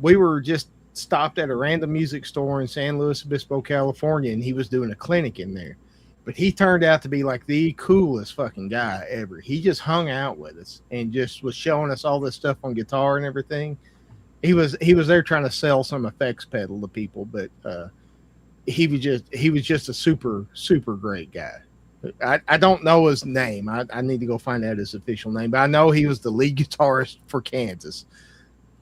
We were just stopped at a random music store in San Luis Obispo, California, and he was doing a clinic in there. But he turned out to be like the coolest fucking guy ever. He just hung out with us and just was showing us all this stuff on guitar and everything. He was there trying to sell some effects pedal to people, but he was just a super, super great guy. I don't know his name. I need to go find out his official name, but I know he was the lead guitarist for Kansas.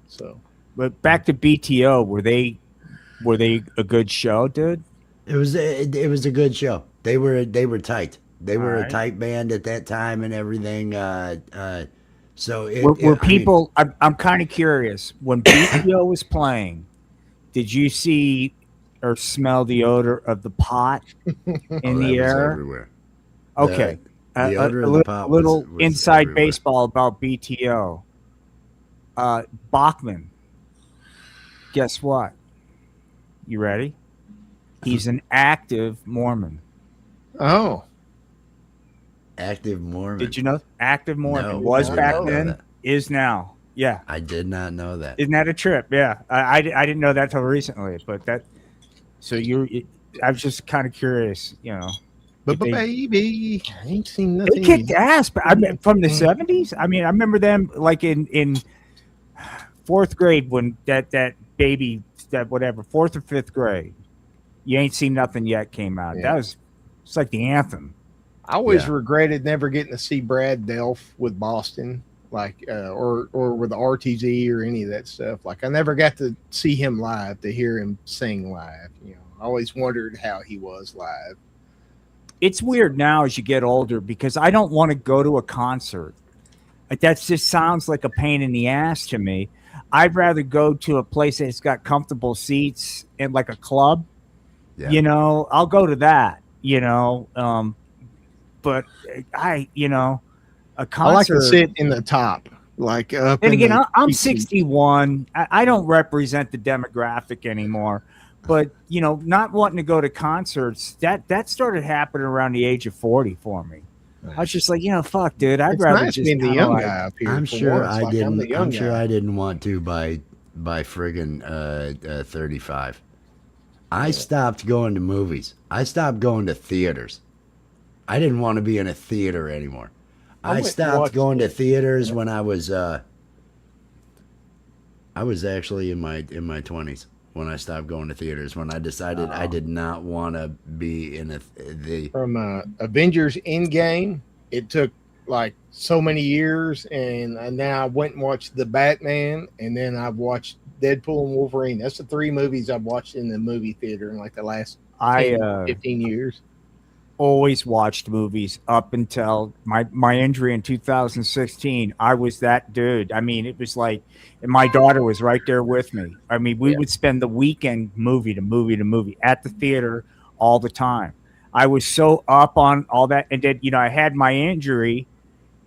So,
but back to BTO, were they a good show, dude?
It was a good show. They were tight. They were a tight band at that time and everything.
I'm kind of curious. When BTO was playing, did you see or smell the odor of the pot in the air?
Everywhere.
Okay.
The odor of the pot
was inside
everywhere.
baseball about BTO. Bachman. Guess what? You ready? He's an active Mormon.
Oh.
Active Mormon.
Did you know? Active Mormon.
No,
was
I
back
didn't know
then,
that.
is now. Yeah.
I did not know that.
Isn't that a trip? Yeah. I didn't know that till recently, but that. So I was just kind of curious, you know.
But baby, I ain't seen nothing.
They kicked ass. I mean, from the 70s. I mean, I remember them like in 4th grade when that baby, that whatever, 4th or 5th grade. You Ain't Seen Nothing Yet came out.
Yeah.
It's like the anthem.
I always regretted never getting to see Brad Delph with Boston, like or with the RTZ or any of that stuff. Like I never got to see him live, to hear him sing live. You know, I always wondered how he was live.
It's weird now as you get older because I don't want to go to a concert. That just sounds like a pain in the ass to me. I'd rather go to a place that's got comfortable seats and like a club. Yeah. You know, I'll go to that, you know. But a concert.
I like to sit in the top, like up.
And again, I'm 61. I don't represent the demographic anymore. But, you know, not wanting to go to concerts, that started happening around the age of 40 for me. Nice. I was just like, fuck, dude. I'd rather
nice
just
being the young guy up here.
I'm sure I didn't. I'm sure I didn't want to by friggin' 35. I stopped going to movies. I stopped going to theaters I didn't want to be in a theater anymore. I stopped going to theaters when I was actually in my 20s when I stopped going to theaters, when I decided I did not want to be in
from Avengers Endgame. It took like so many years, and now I went and watched the Batman, and then I've watched Deadpool and Wolverine. That's the 3 movies I've watched in the movie theater in like the last 15 years.
Always watched movies up until my injury in 2016. I was that dude. I mean, it was like, and my daughter was right there with me. I mean, we would spend the weekend movie to movie at the theater all the time. I was so up on all that. And then, I had my injury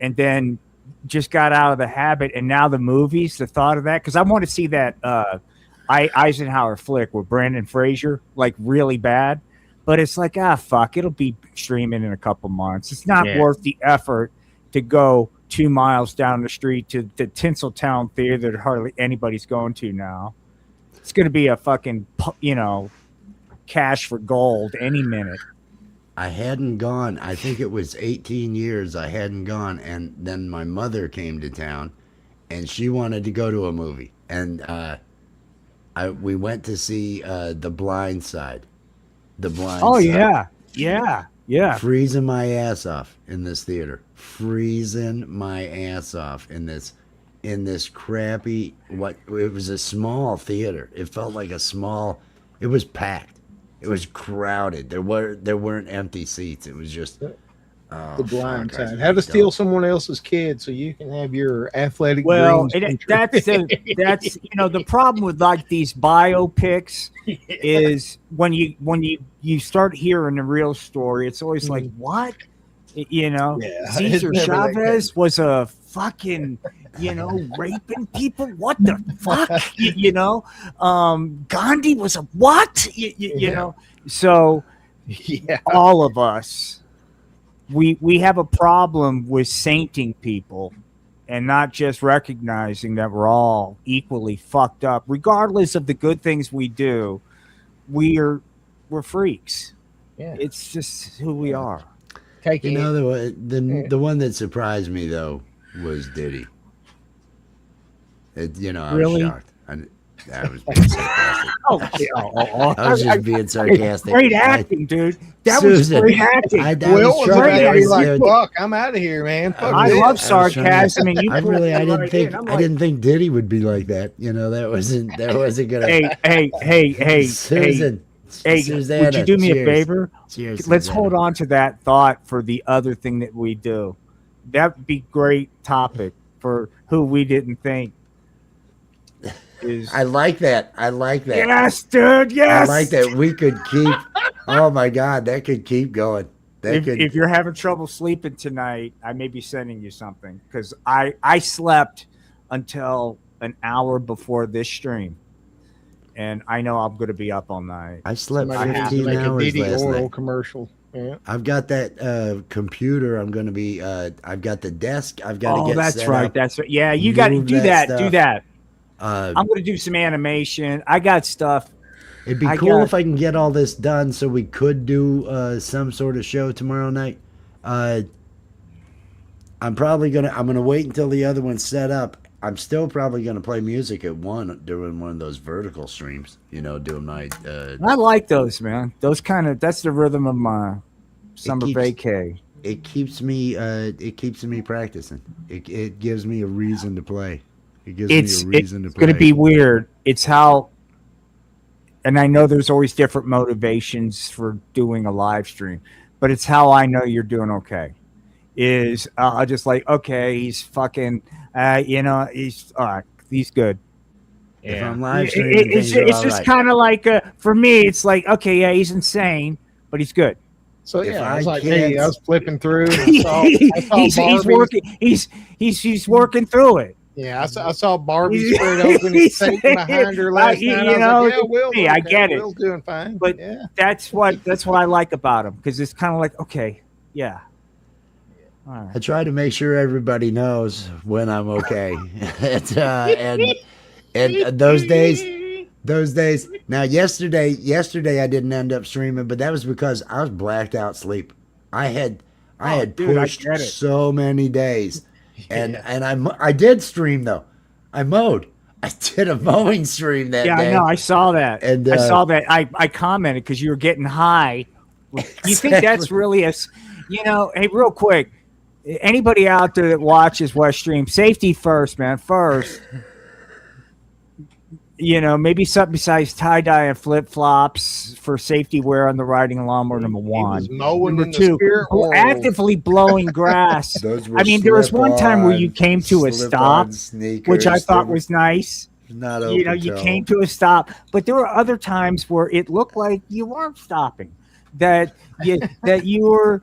and then just got out of the habit. And now the movies, the thought of that, because I want to see that Eisenhower flick with Brandon Fraser, like really bad. But it's like, fuck, it'll be streaming in a couple months. It's not worth the effort to go 2 miles down the street to the Tinseltown Theater that hardly anybody's going to now. It's going to be a fucking, cash for gold any minute.
I hadn't gone. I think it was 18 years I hadn't gone. And then my mother came to town, and she wanted to go to a movie. And we went to see The Blind Side. The Blind Side.
Yeah.
Freezing my ass off in this theater. Freezing my ass off in this crappy, it was a small theater. It felt like it was packed. It was crowded. There weren't empty seats. It was just
The Blind Side. How to steal someone else's kid so you can have your athletic dreams.
That's the problem with like these biopics is when you start hearing the real story, it's always like, what? Cesar Chavez was a fucking raping people. What the fuck? Gandhi was a what? So all of us. We have a problem with sainting people and not just recognizing that we're all equally fucked up, regardless of the good things we do. We're freaks. Yeah, it's just who we are.
The one that surprised me though was Diddy. I was shocked. I was being sarcastic. I was just being sarcastic.
Great acting, dude. That was great acting.
Fuck, I'm out of here, man. Fuck
I love sarcasm. I
didn't think Diddy would be like that. That wasn't gonna.
Hey,
Susan.
Hey,
Susanna,
would you do me
cheers.
a favor?
Cheers,
Let's
Susanna.
hold on to that thought for the other thing that we do. That'd be great topic for who we didn't think.
I like that.
Yes, dude. Yes.
I like that. We could keep. Oh my God, that could keep going.
If you're having trouble sleeping tonight, I may be sending you something because I slept until an hour before this stream, and I know I'm going to be up all night.
I slept 15 hours last night.
Commercial. Yeah.
I've got that computer. I'm going to be. I've got the desk. I've got to get.
That's right.
Up,
that's right. Yeah, you got to do that.
Stuff.
Do that. I'm going to do some animation. I got stuff.
It'd be cool if I can get all this done so we could do some sort of show tomorrow night. I'm gonna wait until the other one's set up. I'm still probably gonna play music at during one of those vertical streams. Doing my.
I like those, man. That's the rhythm of my summer vacay.
It keeps me. It keeps me practicing. It gives me a reason to play. It gives me a reason to play.
It's going to be weird. It's how, and I know there's always different motivations for doing a live stream, but it's how I know you're doing okay. Is I just like, okay, he's fucking, he's all right, he's good.
Yeah. If I'm live streaming,
it's just kind of like, for me, it's like, okay, yeah, he's insane, but he's good.
So I was like, hey, I was flipping through. And I saw
he's working. He's working through it.
Yeah, I saw Barbie spread open and sitting behind her last night. I get it. Will's doing fine.
But that's what I like about him because it's kind of like, okay, yeah. All right.
I try to make sure everybody knows when I'm okay, and those days. Now, yesterday I didn't end up streaming, but that was because I was blacked out sleep. I I had pushed so many days, and I did stream though. I mowed. I did a mowing stream that day.
Yeah, I know. I saw that. And I saw that. I commented because you were getting high.
Exactly.
You think that's really hey, real quick, anybody out there that watches Wes stream, safety first, man. First, maybe something besides tie-dye and flip-flops for safety wear on the riding lawnmower, number one. Number two, actively blowing grass. I mean, there was one time where you came to a stop, which I thought was nice.
Not
you came to a stop, but there were other times where it looked like you weren't stopping. That you were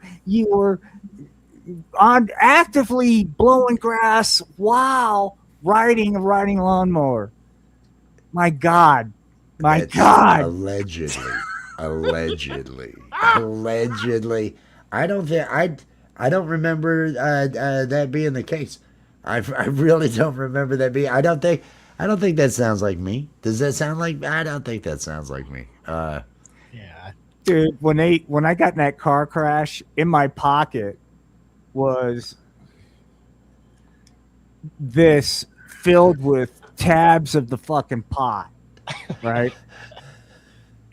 on actively blowing grass while riding a riding lawnmower. My God.
Allegedly. I don't remember that being the case. I really don't remember that being. I don't think that sounds like me. Does that sound like? I don't think that sounds like me.
Yeah.
Dude, when I got in that car crash, in my pocket was this filled with tabs of the fucking pot, right?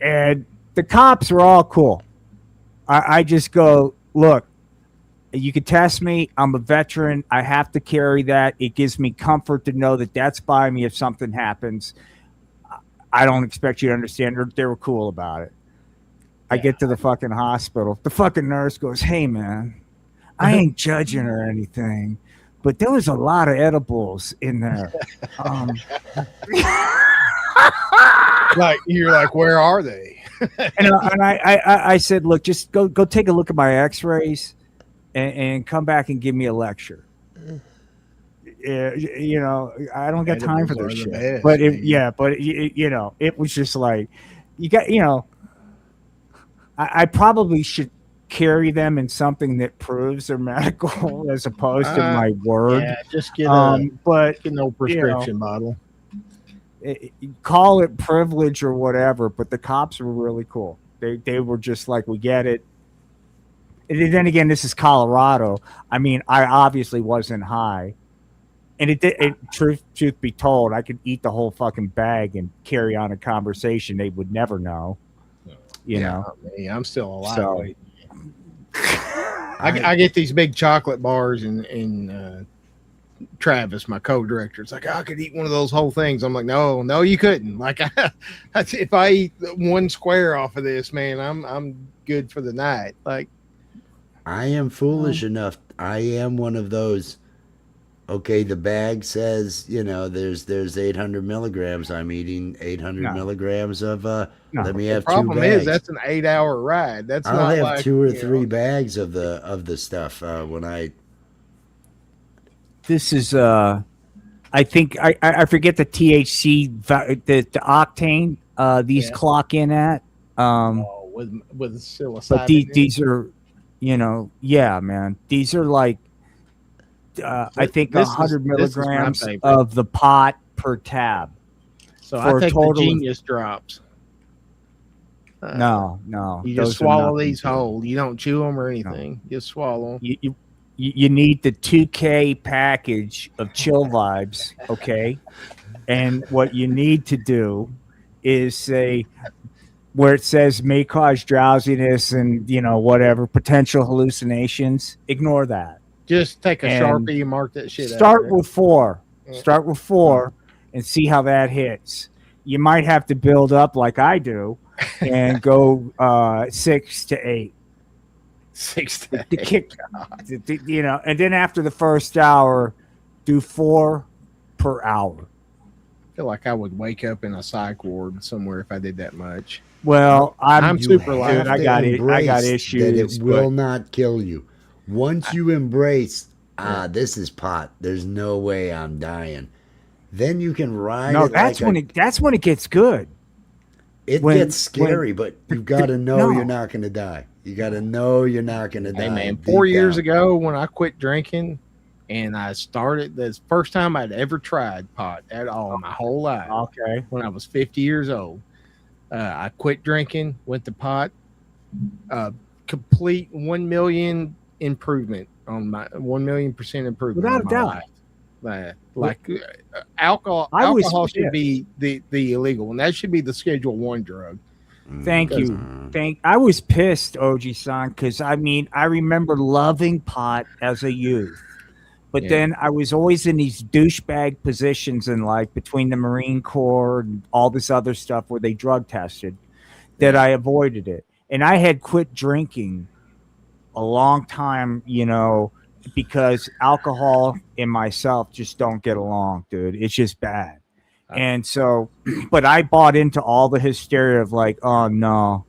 And the cops are all cool. I just go, look, you can test me. I'm a veteran. I have to carry that. It gives me comfort to know that that's by me if something happens. I don't expect you to understand. They were cool about it. I get to the fucking hospital. The fucking nurse goes, hey, man, I ain't judging or anything, but there was a lot of edibles in there.
Like, you're like, where are they?
and I said, look, just go take a look at my x-rays and come back and give me a lecture. I don't got time for this shit. Best, but it was just like, you got, I probably should carry them in something that proves they're medical as opposed to my word.
Yeah, just get no prescription bottle.
Call it privilege or whatever, but the cops were really cool. They were just like, we get it. And then again, this is Colorado. I mean, I obviously wasn't high. And truth be told, I could eat the whole fucking bag and carry on a conversation. They would never know. You know,
I'm still alive.
So,
I get these big chocolate bars, and Travis, my co-director, it's like, I could eat one of those whole things. I'm like, no, you couldn't. Like, if I eat one square off of this, man, I'm good for the night. Like,
I am foolish enough. I am one of those. Okay, the bag says, there's 800 milligrams. I'm eating 800 milligrams of. Let me have 2 bags. The problem is
that's an 8-hour ride.
I'll have like, 2 or 3 bags of the stuff when I.
This is I think I forget the THC, the octane. These clock in at.
With psilocybin.
But these are, man. These are like. I think 100 milligrams of the pot per tab.
So I take the Genius drops.
No.
You just swallow these whole. You don't chew them or anything. No. Just swallow them.
You need the 2K package of Chill Vibes, okay? And what you need to do is say where it says may cause drowsiness and, whatever, potential hallucinations, ignore that.
Just take a Sharpie and mark that shit out.
Start with 4. Start with 4 and see how that hits. You might have to build up like I do and go 6 to 8.
6 to 8.
To kick, and then after the first hour, do 4 per hour.
I feel like I would wake up in a psych ward somewhere if I did that much.
Well, I'm super
light.
I got issues.
That it will not kill you. Once you embrace, this is pot. There's no way I'm dying. Then you can ride.
No, that's when it gets good.
It gets scary, but you got to know you're not going to die. You got to know you're not going to die.
Hey, man, 4 years ago when I quit drinking, and I started the first time I'd ever tried pot at all my whole life.
Okay,
when I was 50 years old, I quit drinking, went to pot. Complete 1 million improvement on my 1,000,000% improvement
Without
on
a
my
doubt.
life. Alcohol should be the illegal, and that should be the Schedule 1 drug.
Thank you. I was pissed, OG San, because I mean, I remember loving pot as a youth. But then I was always in these douchebag positions in life between the Marine Corps and all this other stuff where they drug tested that I avoided it. And I had quit drinking a long time, you know, because alcohol and myself just don't get along, dude. It's just bad. And so, but I bought into all the hysteria of like, oh no,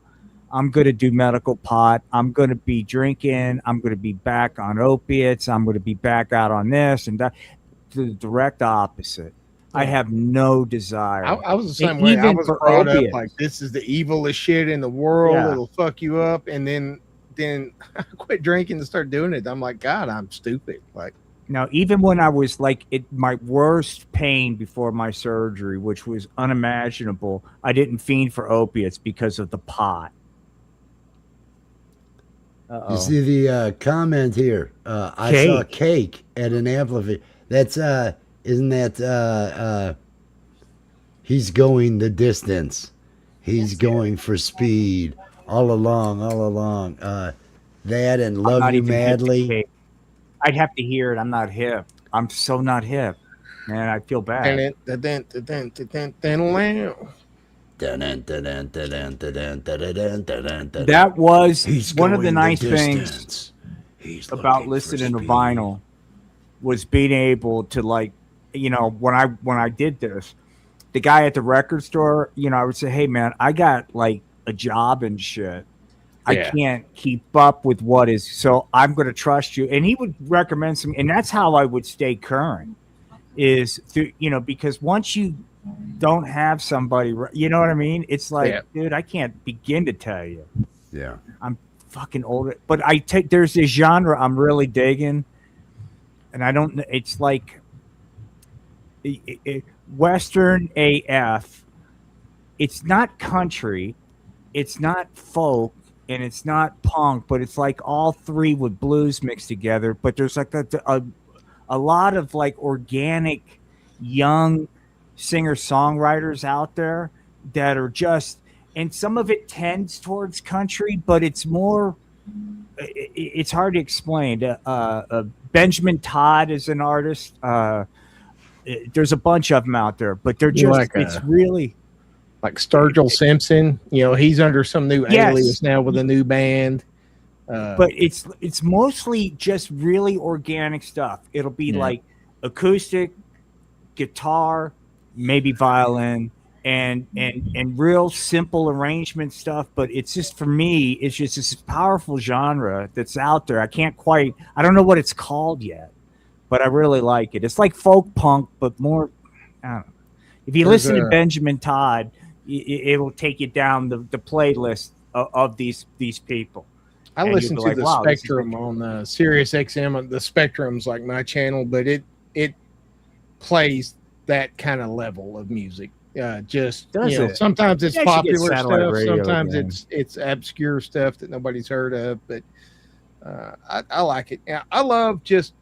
I'm going to do medical pot. I'm going to be drinking. I'm going to be back on opiates. I'm going to be back out on this and that. The direct opposite. I have no desire.
I was the same way. I was brought up like, this is the evilest shit in the world. It'll fuck you up. And then I quit drinking and started doing it. I'm like, God, I'm stupid. Like,
now, even when I was like my worst pain before my surgery, which was unimaginable, I didn't fiend for opiates because of the pot.
Uh-oh. You see the comment here. I saw cake at an amphitheater. That's isn't that he's going the distance. He's going for speed all along. That and Love You Madly.
I'd have to hear it. I'm not hip. I'm so not hip. Man, I feel bad. That was one of the nice things about listening to vinyl was being able to, like, you know, when I did this, the guy at the record store, you know, I would say, hey man, I got like a job and shit. I can't keep up with what is, so I'm going to trust you. And he would recommend some, and that's how I would stay current is through, you know, because once you don't have somebody, you know what I mean? It's like, dude, I can't begin to tell you.
Yeah.
I'm fucking old, but there's this genre I'm really digging. And I don't know, it's like Western AF. It's not country. It's not folk. And it's not punk, but it's like all three with blues mixed together. But there's like a lot of like organic young singer-songwriters out there that are just, and some of it tends towards country, but it's more, it's hard to explain. Benjamin Todd is an artist. There's a bunch of them out there, but they're just, like it's really...
Like Sturgill Simpson, you know, he's under some new alias now with a new band.
But it's mostly just really organic stuff. It'll be like acoustic, guitar, maybe violin, and real simple arrangement stuff. But it's just, for me, it's just this powerful genre that's out there. I don't know what it's called yet, but I really like it. It's like folk punk, but more, I don't know. If you listen to Benjamin Todd, it will take you down the playlist of these people.
I listen to the Spectrum on Sirius XM. The Spectrum's like my channel, but it plays that kind of level of music. Sometimes it's popular stuff, sometimes it's obscure stuff that nobody's heard of, but I like it. I love just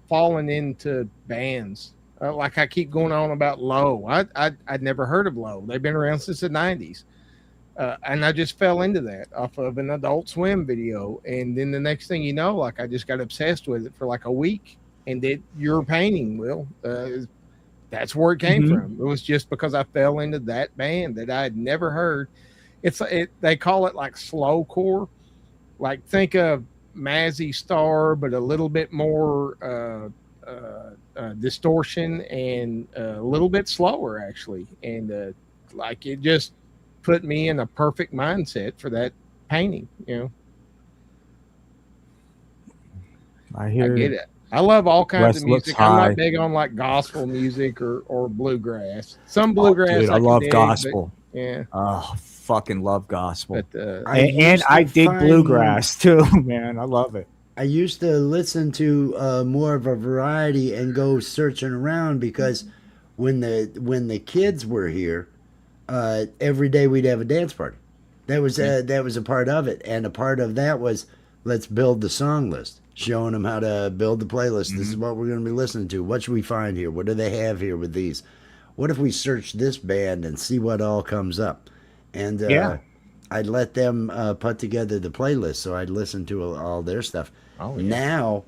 falling into bands. Like I keep going on about Low. I'd never heard of Low. They've been around since the 90s. And I just fell into that off of an Adult Swim video. And then the next thing you know, like I just got obsessed with it for like a week. And Your Painting, Will, that's where it came from. It was just because I fell into that band that I had never heard. They call it like slowcore. Like think of Mazzy Star, but a little bit more distortion and a little bit slower actually, and like it just put me in a perfect mindset for that painting. You know, I get it. I love all kinds of music. I'm not big on like gospel music or bluegrass. Some bluegrass,
dude, I love gospel. Fucking love gospel. But, I dig bluegrass too, man. I love it.
I used to listen to more of a variety and go searching around because when the kids were here, every day we'd have a dance party. That was a part of it, and a part of that was let's build the song list, showing them how to build the playlist. This is what we're going to be listening to. What should we find here? What do they have here with these? What if we search this band and see what all comes up? And I'd let them put together the playlist, so I'd listen to all their stuff. Oh, yeah. Now,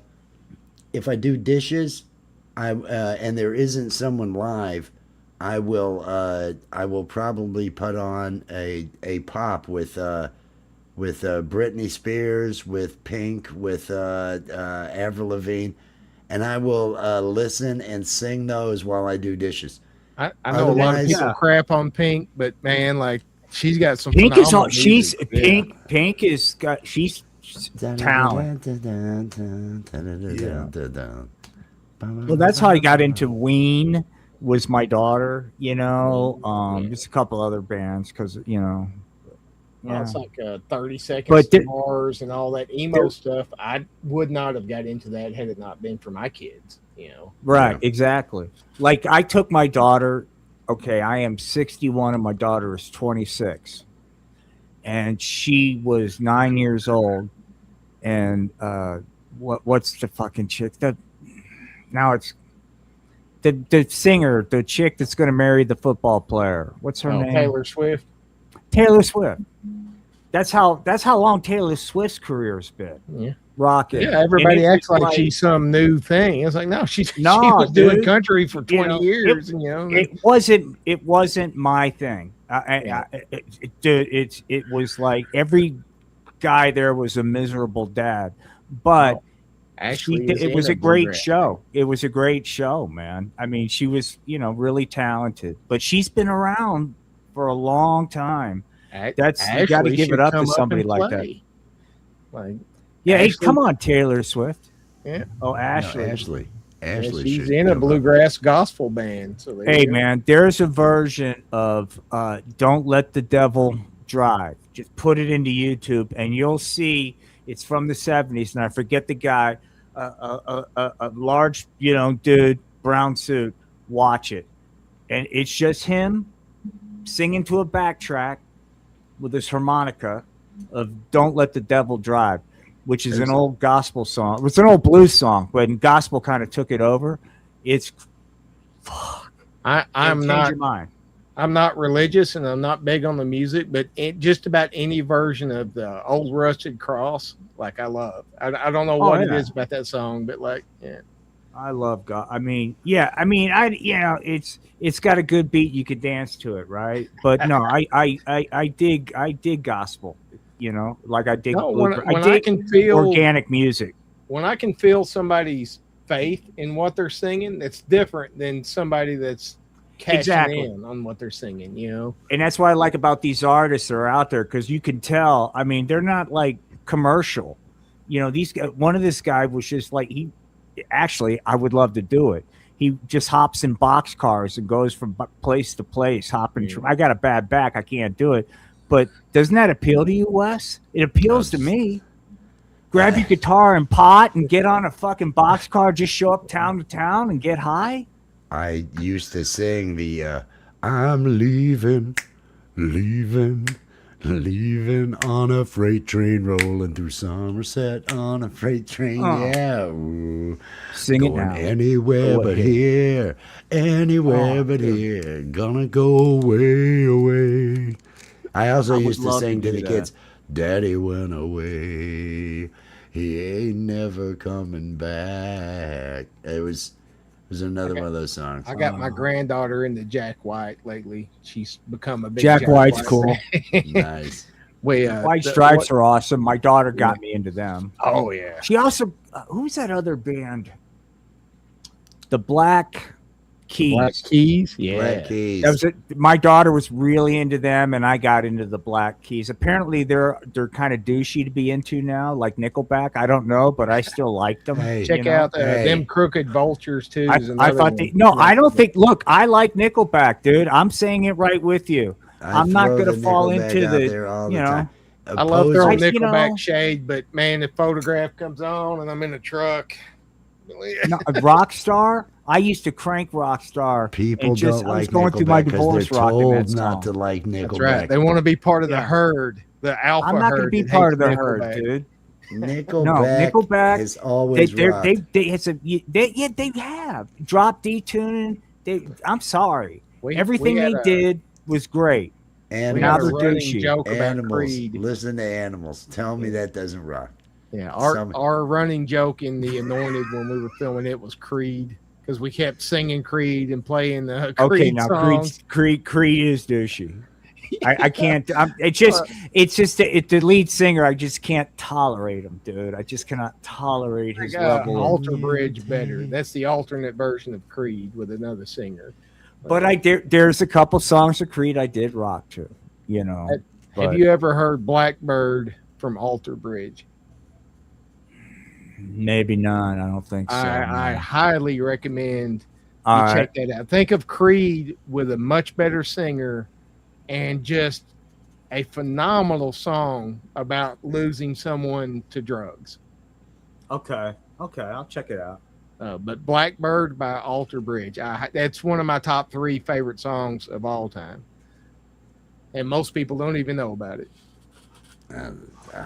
if I do dishes, and there isn't someone live, I will probably put on a pop with Britney Spears, with Pink, with Avril Lavigne, and I will listen and sing those while I do dishes.
I know a lot of people crap on Pink, but man, like she's got some.
Pink is all. She's Pink. Pink is got. She's talent. Well, that's how I got into Ween. Was my daughter, There's a couple other bands because
Well, it's like 30 Seconds to Mars and all that emo stuff. I would not have got into that had it not been for my kids.
Right, exactly. Like I took my daughter. Okay, I am 61 and my daughter is 26, and she was 9 years old. And what's the fucking chick that? Now it's the singer, the chick that's going to marry the football player. What's her name?
Taylor Swift.
Taylor Swift. That's how long Taylor Swift's career's been.
Yeah.
Rocking.
Yeah, everybody acts like she's some new thing. It's like, no, she was doing country for 20 years.
It wasn't my thing. It was like every guy there was a miserable dad, but actually, it was a great show. It was a great show, man. I mean, she was, really talented, but she's been around for a long time. You got to give it up to somebody like that. Hey, come on, Taylor Swift.
Yeah.
Oh, Ashley.
Ashley.
She's in a bluegrass gospel band. So
hey, man, there's a version of "Don't Let the Devil Drive." Just put it into YouTube, and you'll see it's from the 70s, and I forget the guy. A large, dude, brown suit. Watch it, and it's just him singing to a backtrack with his harmonica of "Don't Let the Devil Drive," which is an old gospel song. It's an old blues song, but gospel kind of took it over. It's fuck.
I'm not.
Your mind.
I'm not religious and I'm not big on the music, but just about any version of the Old Rusted Cross, like I love. I don't know what it is about that song, but
I love God. It's got a good beat. You could dance to it, right? But no, I dig gospel. Like I dig. I can feel organic music.
When I can feel somebody's faith in what they're singing, it's different than somebody that's cashing in on what they're singing,
And that's what I like about these artists that are out there, because you can tell. I mean, they're not like commercial. These guys. One of this guy was just like I would love to do it. He just hops in boxcars and goes from place to place, hopping. I got a bad back, I can't do it. But doesn't that appeal to you, Wes? It appeals to me. Grab your guitar and pot and get on a fucking boxcar. Just show up town to town and get high.
I used to sing the I'm leaving on a freight train rolling through Somerset on a freight train. Ooh.
Sing
going
it now.
Anywhere but here, gonna go away. I also used to sing to the kids, Daddy went away, he ain't never coming back. It was another one of those songs.
I got my granddaughter into Jack White lately. She's become a big
Jack White's cool.
Nice.
White Stripes are awesome. My daughter got me into them.
Oh yeah.
She also who's that other band? The Black Keys.
Black Keys, yeah.
Black Keys.
That was it. My daughter was really into them, and I got into the Black Keys. Apparently, they're kind of douchey to be into now, like Nickelback. I don't know, but I still like them.
Hey,
check out them Crooked Vultures too.
I thought I don't think. Look, I like Nickelback, dude. I'm saying it right with you. I'm not going to fall into the.
I love their old Nickelback shade, but man, the Photograph comes on and I'm in a truck.
Rockstar. I used to crank Rockstar.
People don't like Nickelback because they're told not to like Nickelback.
That's right. They want to be part of the herd, the alpha herd.
I'm not going to be part of the herd, dude.
Nickelback has always rocked.
They have drop D tuning. I'm sorry, everything they did was great.
And
now they're
douchey. Joke
Animals.
about Creed.
Listen to Animals. Tell me that doesn't rock.
Yeah, our running joke in The Anointed when we were filming it was Creed, because we kept singing Creed and playing the Creed songs.
Creed is douchey. I can't. It's just the lead singer. I just can't tolerate him, dude. I just cannot tolerate his level.
Alter Bridge better. That's the alternate version of Creed with another singer.
But there's a couple songs of Creed I did rock to. You know.
Have you ever heard Blackbird from Alter Bridge?
Maybe not. I don't think so.
I highly recommend you check that out. Think of Creed with a much better singer and just a phenomenal song about losing someone to drugs.
Okay, I'll check it out.
But Blackbird by Alter Bridge, that's one of my top 3 favorite songs of all time. And most people don't even know about it.
I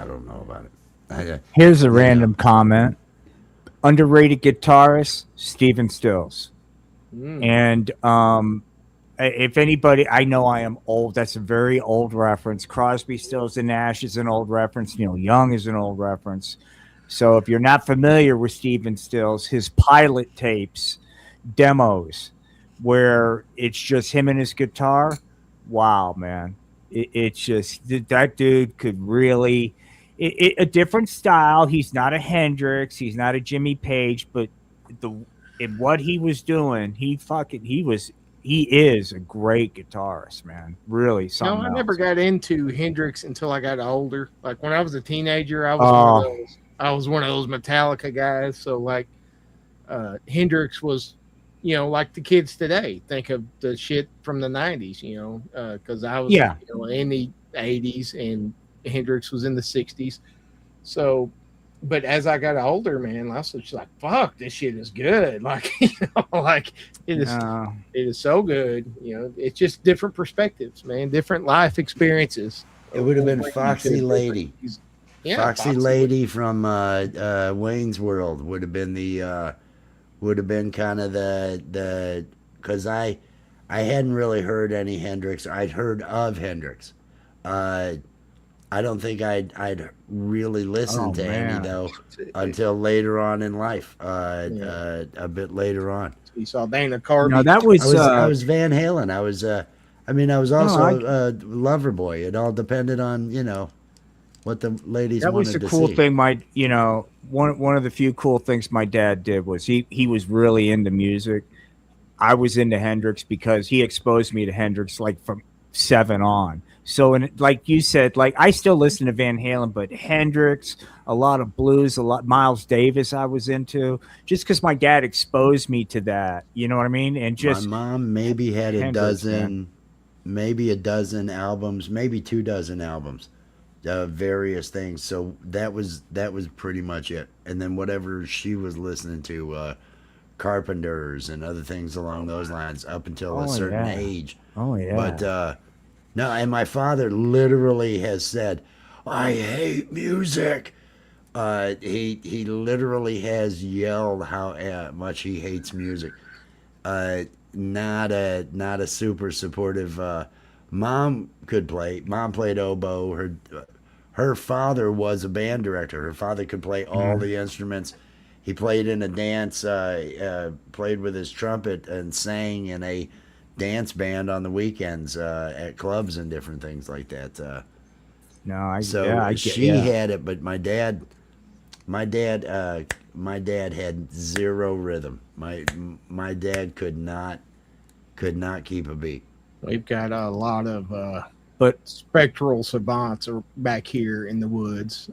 don't know about it.
Here's a random comment. Underrated guitarist, Stephen Stills. And if anybody, I know I am old. That's a very old reference. Crosby, Stills, and Nash is an old reference. Neil Young is an old reference. So if you're not familiar with Stephen Stills, his pilot tapes, demos, where it's just him and his guitar, wow, man. It's just, that dude could really... a different style. He's not a Hendrix. He's not a Jimmy Page. But in what he was doing, he is a great guitarist, man. Really, something.
I never got into Hendrix until I got older. Like when I was a teenager, I was one of those Metallica guys. So like, Hendrix was, like the kids today think of the shit from the 90s. Because I was in the 80s and Hendrix was in the 60s. So, but as I got older, man, I was just like, fuck, this shit is good. Like, like it is so good. It's just different perspectives, man, different life experiences.
It would have been Foxy Lady. Yeah, Foxy Lady from Wayne's World would have been kind of the because I hadn't really heard any Hendrix. I'd heard of Hendrix. I don't think I'd really listened to any though until later on in life. A bit later on.
You saw Dana Carvey.
No, that was
I was Van Halen. I was also a lover boy. It all depended on what the ladies wanted to see. That was the
cool thing. One of the few cool things my dad did was he was really into music. I was into Hendrix because he exposed me to Hendrix like from 7 on. So, like you said, like I still listen to Van Halen, but Hendrix, a lot of blues, a lot Miles Davis I was into, just because my dad exposed me to that. You know what I mean? And just
my mom maybe had
Hendrix,
maybe a dozen albums, maybe 24 albums, various things. So that was pretty much it. And then whatever she was listening to, Carpenters and other things along those lines, up until a certain age.
Oh yeah.
But no, and my father literally has said, "I hate music." He literally has yelled how much he hates music. Not a super supportive. Mom could play. Mom played oboe. Her father was a band director. Her father could play all the instruments. He played in a dance. Played with his trumpet and sang in a dance band on the weekends at clubs and different things like that. She had it, but my dad had zero rhythm. My dad could not keep a beat.
We've got a lot of spectral savants are back here in the woods.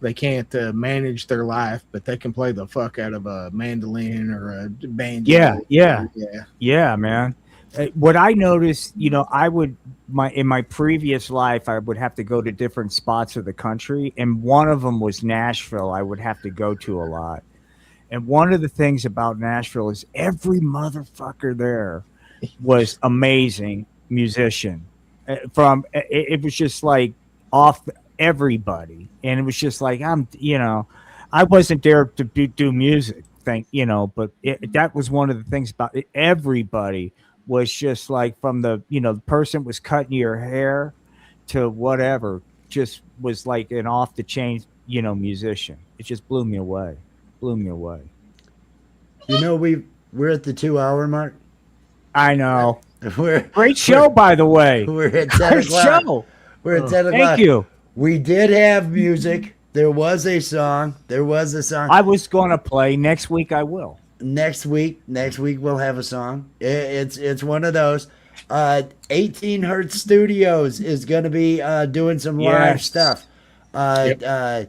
They can't manage their life, but they can play the fuck out of a mandolin or a banjo.
Yeah, man. What I noticed, in my previous life, I would have to go to different spots of the country, and one of them was Nashville. I would have to go to a lot. And one of the things about Nashville is every motherfucker there was amazing musician. It was just like everybody, and it was just like I wasn't there to do music, but that was one of the things about it. Everybody was just like, from the the person was cutting your hair to whatever, just was like an off the chain musician. It just blew me away.
We're at the 2-hour mark.
I know.
Great
show, by the way.
We're at 10 o'clock.
Show.
We're at 10 o'clock.
Thank you.
We did have music. There was a song.
I was going to play. Next week I will.
Next week we'll have a song. It's one of those. 18 Hertz Studios is going to be doing some live stuff. I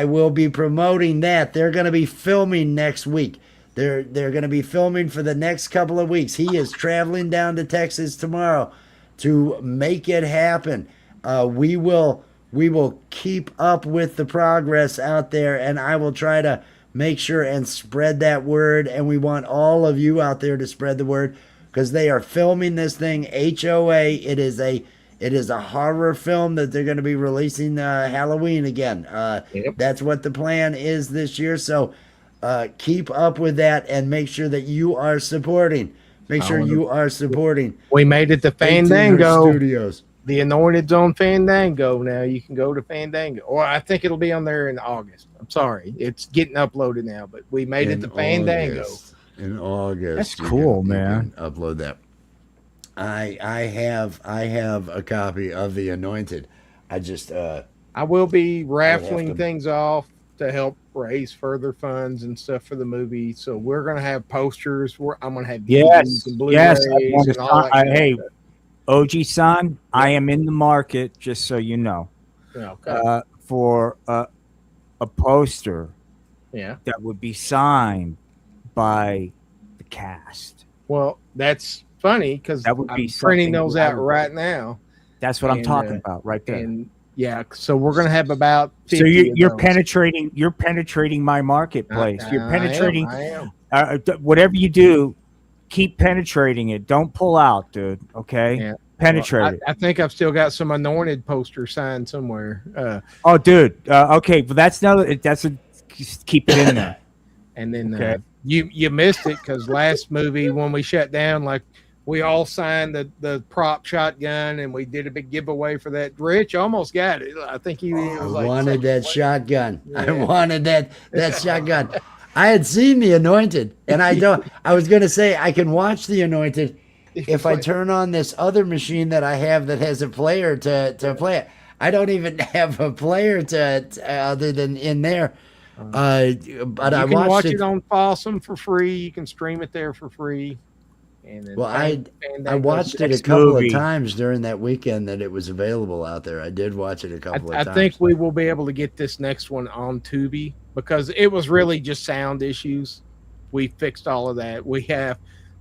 will be promoting that. They're going to be filming next week. They're going to be filming for the next couple of weeks. He is traveling down to Texas tomorrow to make it happen. We will keep up with the progress out there, and I will try to make sure and spread that word. And we want all of you out there to spread the word, because they are filming this thing HOA. It is a horror film that they're going to be releasing Halloween again. That's what the plan is this year. So keep up with that and make sure that you are supporting. We
made it to Fandango
Studios.
The Anointed's on Fandango now. You can go to Fandango, or I think it'll be on there in August. I'm sorry, it's getting uploaded now, but we made it to Fandango
in August.
That's cool, man.
Upload that. I have a copy of The Anointed.
I will be raffling things off to help raise further funds and stuff for the movie. So we're gonna have posters. I'm gonna have
DVDs and
Blu-rays
and
all that
hey,
stuff.
OG son, I am in the market, just so you know, for a poster that would be signed by the cast.
Well, that's funny, because I'm printing those out right now.
That's what I'm talking about right there.
And so we're gonna have about 50
so you're penetrating my marketplace. You're penetrating.
I am.
Whatever you do, keep penetrating it. Don't pull out, dude. Okay.
Yeah.
Penetrate it.
I think I've still got some Anointed posters signed somewhere.
Dude. Okay. Well, keep it in there.
And then you missed it, because last movie when we shut down, like, we all signed the prop shotgun, and we did a big giveaway for that. Rich almost got it. I think he was like,
wanted that shotgun. Yeah. I wanted that shotgun. I had seen The Anointed, and I was going to say I can watch The Anointed if I turn on this other machine that I have that has a player to play it. I don't even have a player other than in there. But
you can watch it on Fossum for free. You can stream it there for free. And then
I watched it a couple of times during that weekend that it was available out there. I did watch it a couple of times.
I think we will be able to get this next one on Tubi, because it was really just sound issues. We fixed all of that.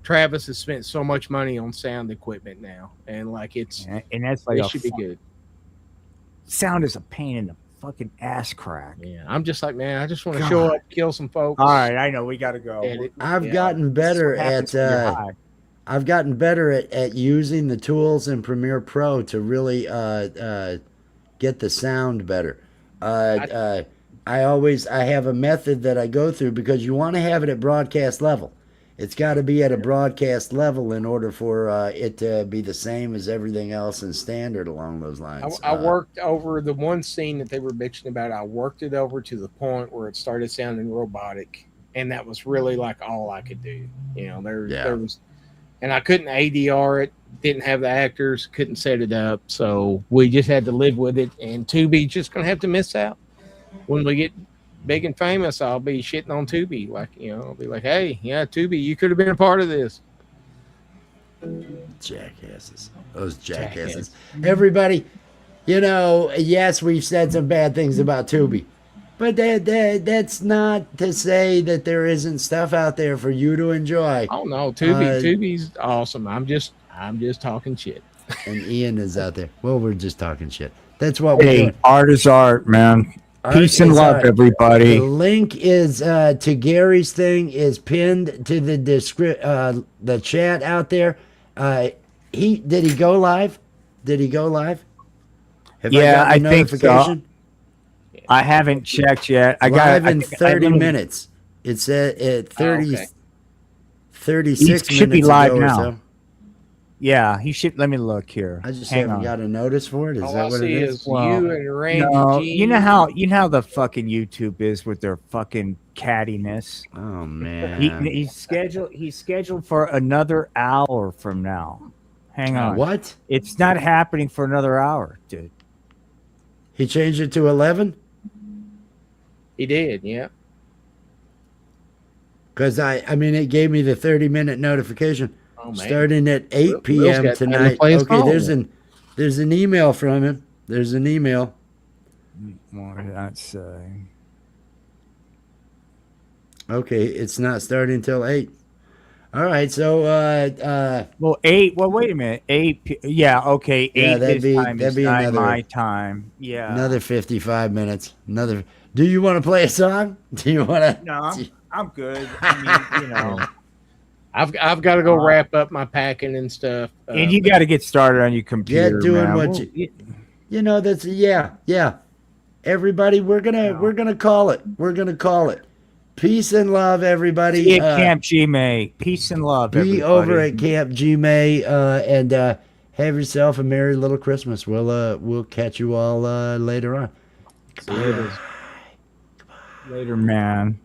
Travis has spent so much money on sound equipment now, and that's like, it should be good.
Sound is a pain in the fucking ass crack.
Yeah, I'm just like, man, I just want to show up, kill some folks.
All right, I know we got to go.
I've gotten better at using the tools in Premiere Pro to really get the sound better. I have a method that I go through, because you want to have it at broadcast level. It's got to be at a broadcast level in order for it to be the same as everything else and standard along those lines.
I worked over the one scene that they were bitching about. I worked it over to the point where it started sounding robotic, and that was really like all I could do. There was, and I couldn't ADR it. Didn't have the actors. Couldn't set it up. So we just had to live with it. And Tubi just gonna have to miss out when we get big and famous. I'll be shitting on Tubi, I'll be like, hey, Tubi, you could have been a part of this.
Jackasses. Those jackasses. Everybody, yes, we've said some bad things about Tubi, but that's not to say that there isn't stuff out there for you to enjoy.
Oh no, Tubi's awesome. I'm just talking shit.
And Ian is out there. Well, we're just talking shit. That's what we're doing.
Art is art, man. Peace and love, everybody.
The link is to Gary's thing is pinned to the chat out there. Did he go live? Have
Yeah,
I gotten a
think so.
notification?
I haven't checked yet. I got
Live in 30 minutes. It's at 30,
okay.
36
He should be
minutes
live
ago or
now.
so.
Yeah, he should. Let me look here.
I just
Hang
haven't
on.
got a notice for it. Is
All
that
I
what it
see
is?
is you and Randy
No,
G.
you know how the fucking YouTube is with their fucking cattiness.
Oh man.
He's scheduled for another hour from now. Hang on.
What?
It's not happening for another hour, dude.
He changed it to 11?
He did, yeah.
Because I mean, it gave me the 30-minute notification.
Oh, man.
Starting at 8
Will's
p.m.
got time to
tonight.
play his
Okay,
phone.
there's an email from him. There's an email.
What did that say?
Okay, it's not starting till 8. All right, so
Well, 8. Well, wait a minute. 8. Yeah, okay. 8
Yeah, that'd
his
be-
time
that'd
is
be
9
another-
my time. Yeah.
another 55 minutes. Another. Do you want to play a song? Do you want to?
No, I'm good. I mean, you know.
I've got to go wrap up my packing and stuff.
And you got to get started on your computer.
Get doing
man.
what
Well,
you know. That's yeah. Everybody, we're gonna call it. We're gonna call it. Peace and love, everybody.
See you at Camp G-May. Peace and love,
Be
everybody.
over at Camp G-May and have yourself a merry little Christmas. We'll catch you all later on.
Later, man.